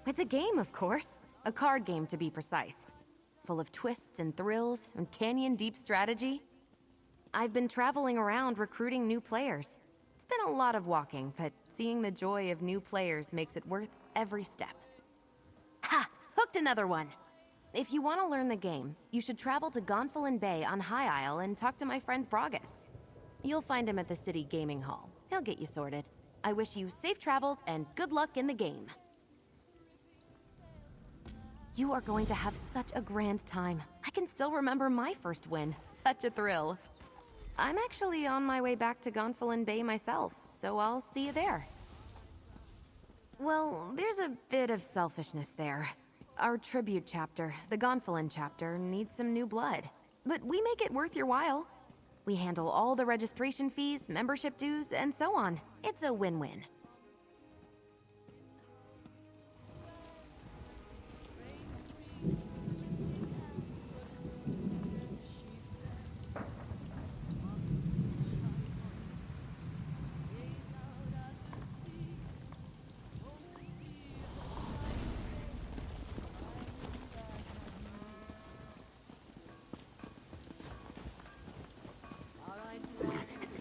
It's a game, of course. A card game, to be precise. Full of twists and thrills and canyon-deep strategy. I've been traveling around recruiting new players. It's been a lot of walking, but seeing the joy of new players makes it worth every step. Ha! Hooked another one! If you want to learn the game, you should travel to Gonfalon Bay on High Isle and talk to my friend Bragus. You'll find him at the City Gaming Hall. He'll get you sorted. I wish you safe travels and good luck in the game. You are going to have such a grand time. I can still remember my first win. Such a thrill. I'm actually on my way back to Gonfalon Bay myself, so I'll see you there. Well, there's a bit of selfishness there. Our tribute chapter, the Gonfalon chapter, needs some new blood. But we make it worth your while. We handle all the registration fees, membership dues, and so on. It's a win-win.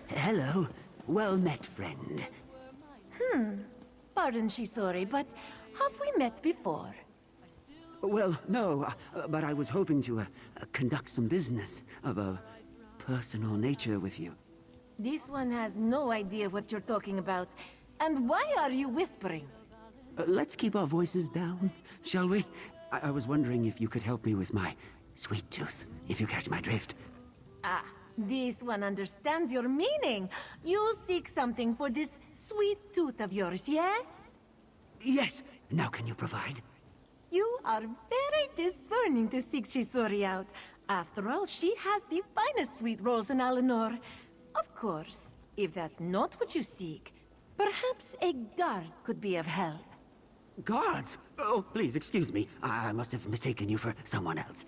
Hello. Well met, friend. Pardon, Shisori, but have we met before? Well, no, but I was hoping to conduct some business of a personal nature with you. This one has no idea what you're talking about. And why are you whispering? Let's keep our voices down, shall we? I was wondering if you could help me with my sweet tooth, if you catch my drift. Ah, this one understands your meaning. You seek something for this sweet tooth of yours, yes? Yes. Now can you provide? You are very discerning to seek Shisori out. After all, she has the finest sweet rolls in Alinor. Of course, if that's not what you seek, perhaps a guard could be of help. Guards? Oh, please excuse me. I must have mistaken you for someone else.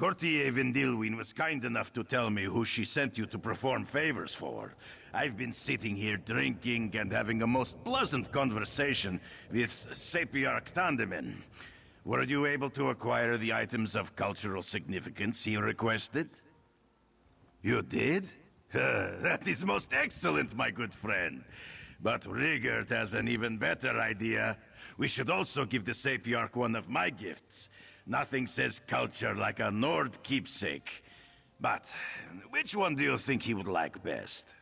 Courtier Vindilwyn was kind enough to tell me who she sent you to perform favors for. I've been sitting here drinking and having a most pleasant conversation with Sapiarch Tandemin. Were you able to acquire the items of cultural significance he requested? You did? That is most excellent, my good friend. But Rigert has an even better idea. We should also give the Sapiarch one of my gifts. Nothing says culture like a Nord keepsake. But which one do you think he would like best?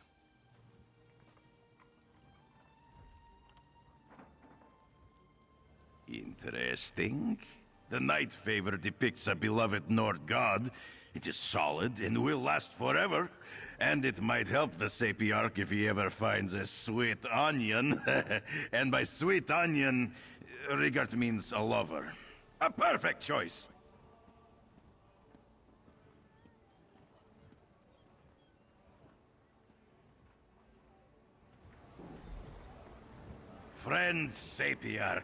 Interesting. The Night Favor depicts a beloved Nord god. It is solid and will last forever. And it might help the Sapiarch if he ever finds a sweet onion. And by sweet onion, Rigert means a lover. A perfect choice. Friend Sapiarch,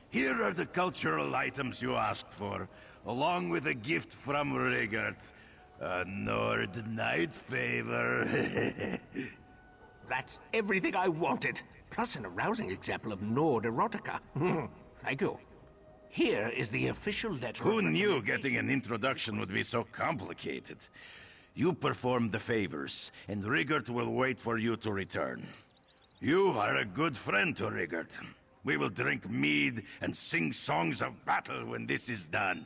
here are the cultural items you asked for, along with a gift from Rigert. A Nord Night Favor. That's everything I wanted, plus an arousing example of Nord erotica. Thank you. Here is the official letter. Who knew getting an introduction would be so complicated? You perform the favors, and Rigert will wait for you to return. You are a good friend to Rigert. We will drink mead and sing songs of battle when this is done.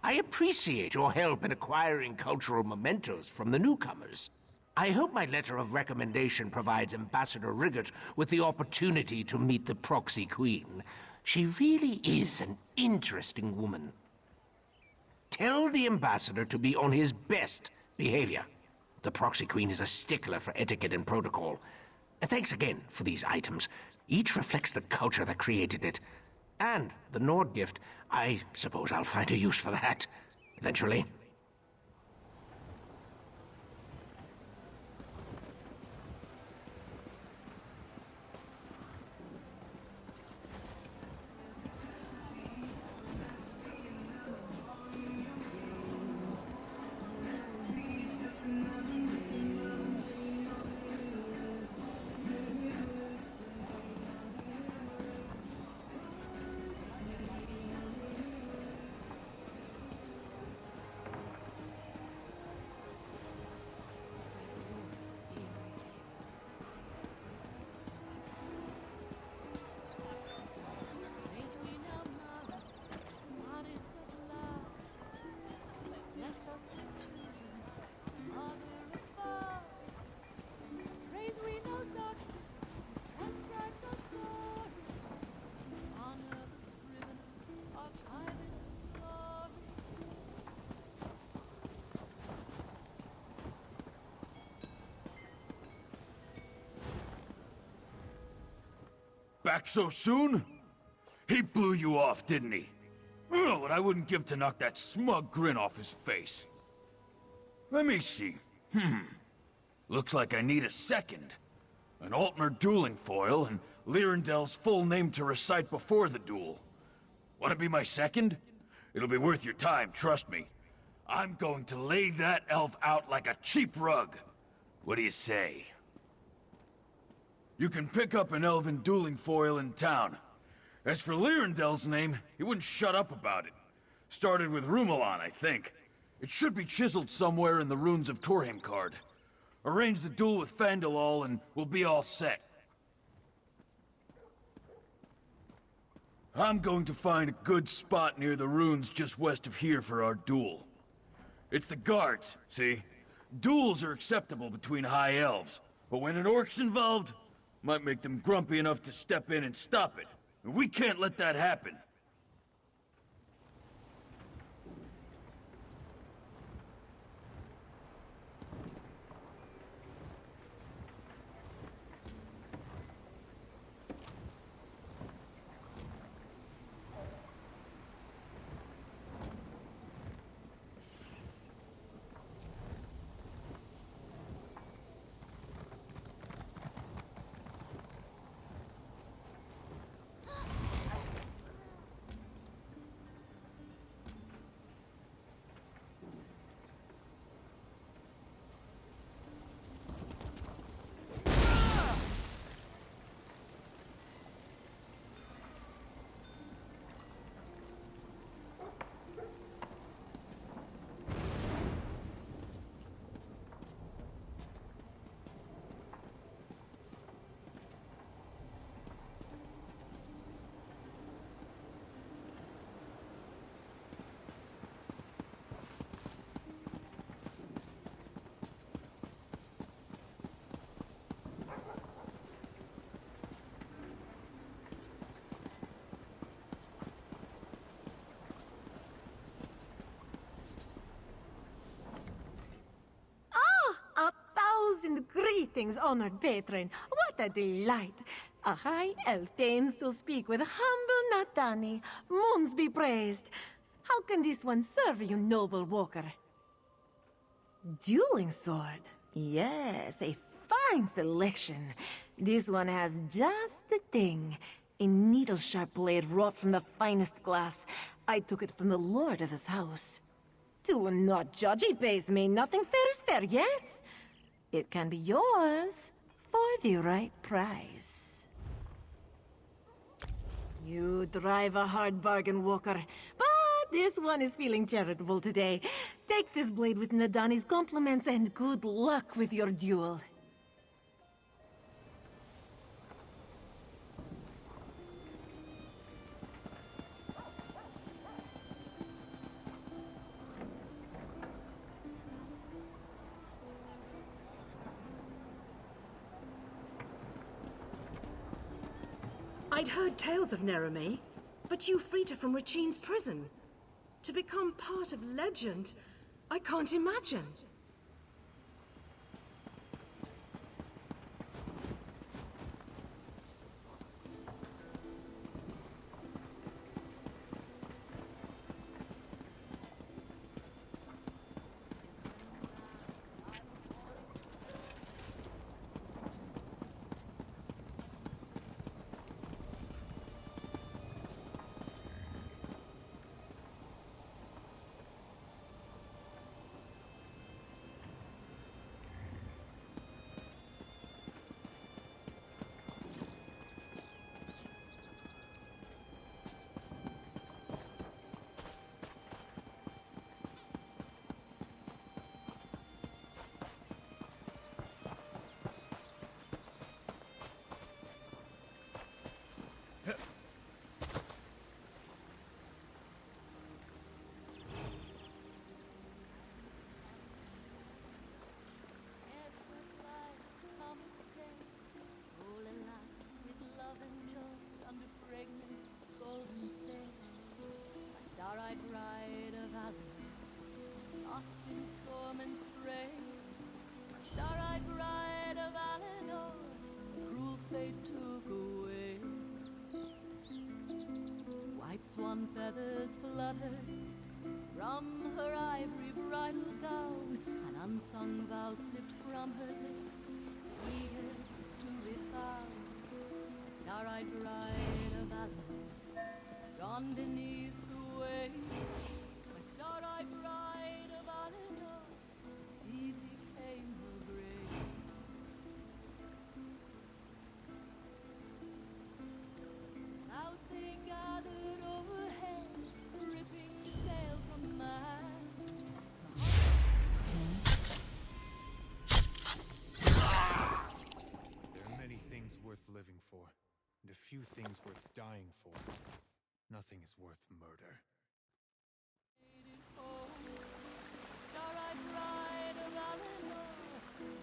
I appreciate your help in acquiring cultural mementos from the newcomers. I hope my letter of recommendation provides Ambassador Rigert with the opportunity to meet the Proxy Queen. She really is an interesting woman. Tell the Ambassador to be on his best behavior. The Proxy Queen is a stickler for etiquette and protocol. Thanks again for these items. Each reflects the culture that created it. And the Nord gift, I suppose I'll find a use for that, eventually. Back so soon? He blew you off, didn't he? Oh, what I wouldn't give to knock that smug grin off his face. Let me see. Looks like I need a second. An Altmer dueling foil and Lyrandel's full name to recite before the duel. Want to be my second? It'll be worth your time, trust me. I'm going to lay that elf out like a cheap rug. What do you say? You can pick up an elven dueling foil in town. As for Lyrandel's name, he wouldn't shut up about it. Started with Rumelon, I think. It should be chiseled somewhere in the runes of Torheimcard. Arrange the duel with Fandalal and we'll be all set. I'm going to find a good spot near the runes just west of here for our duel. It's the guards, see? Duels are acceptable between high elves, but when an orc's involved, might make them grumpy enough to step in and stop it. And we can't let that happen. Greetings, honored patron. What a delight. A high elf deigns to speak with humble Natani. Moons be praised. How can this one serve you, noble walker? Dueling sword. Yes, a fine selection. This one has just the thing. A needle-sharp blade wrought from the finest glass. I took it from the lord of this house. Do not judge, it pays me. Nothing fair is fair, yes? It can be yours for the right price. You drive a hard bargain, Walker, but this one is feeling charitable today. Take this blade with Nadani's compliments and good luck with your duel. I'd heard tales of Nerame, but you freed her from Rachine's prison. To become part of legend, I can't imagine. Starlight ride of Avalon, lost in storm and spray. Starlight ride of Avalon, cruel fate took away. swan feathers flutter from her ivory bridal gown. An unsung vow slipped from her lips, eager to be found. A star-eyed bride of Alinor, gone beneath the waves. A star-eyed bride of Alinor, the sea became her grave. Clouds they gathered overhead, ripping sail from the mast. There are many things worth living for, and a few things worth dying for. Nothing is worth murder. Star-eyed bride of Alinor,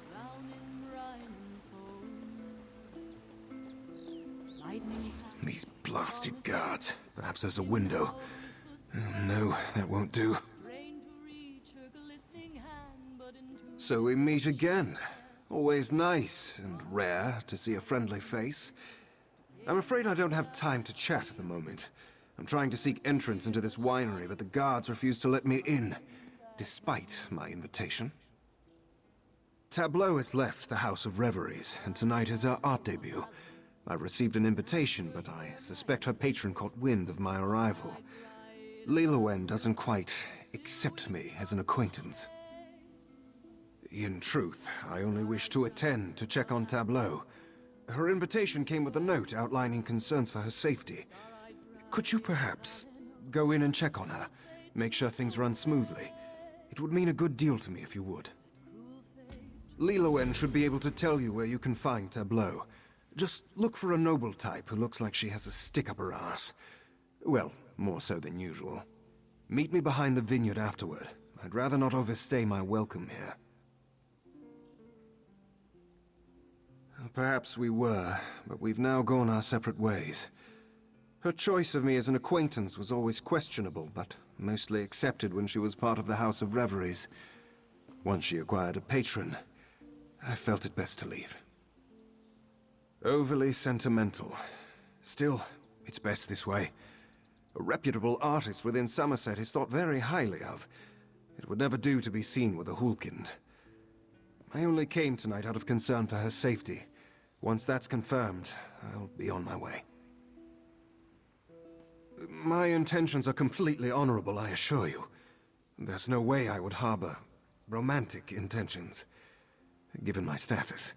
drowned in brine and foam. Lightning These blasted guards. Perhaps there's a window. No, that won't do. So we meet again. Always nice and rare to see a friendly face. I'm afraid I don't have time to chat at the moment. I'm trying to seek entrance into this winery, but the guards refuse to let me in, despite my invitation. Tableau has left the House of Reveries, and tonight is her art debut. I've received an invitation, but I suspect her patron caught wind of my arrival. Lillowen doesn't quite accept me as an acquaintance. In truth, I only wish to attend to check on Tableau. Her invitation came with a note outlining concerns for her safety. Could you perhaps go in and check on her? Make sure things run smoothly. It would mean a good deal to me if you would. Lillowen should be able to tell you where you can find Tableau. Just look for a noble type who looks like she has a stick up her arse. Well, more so than usual. Meet me behind the vineyard afterward. I'd rather not overstay my welcome here. Perhaps we were, but we've now gone our separate ways. Her choice of me as an acquaintance was always questionable, but mostly accepted when she was part of the House of Reveries. Once she acquired a patron, I felt it best to leave. Overly sentimental. Still, it's best this way. A reputable artist within Somerset is thought very highly of. It would never do to be seen with a Hulkind. I only came tonight out of concern for her safety. Once that's confirmed, I'll be on my way. My intentions are completely honorable, I assure you. There's no way I would harbor romantic intentions, given my status.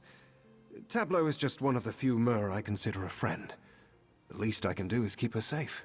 Tableau is just one of the few Mer I consider a friend. The least I can do is keep her safe.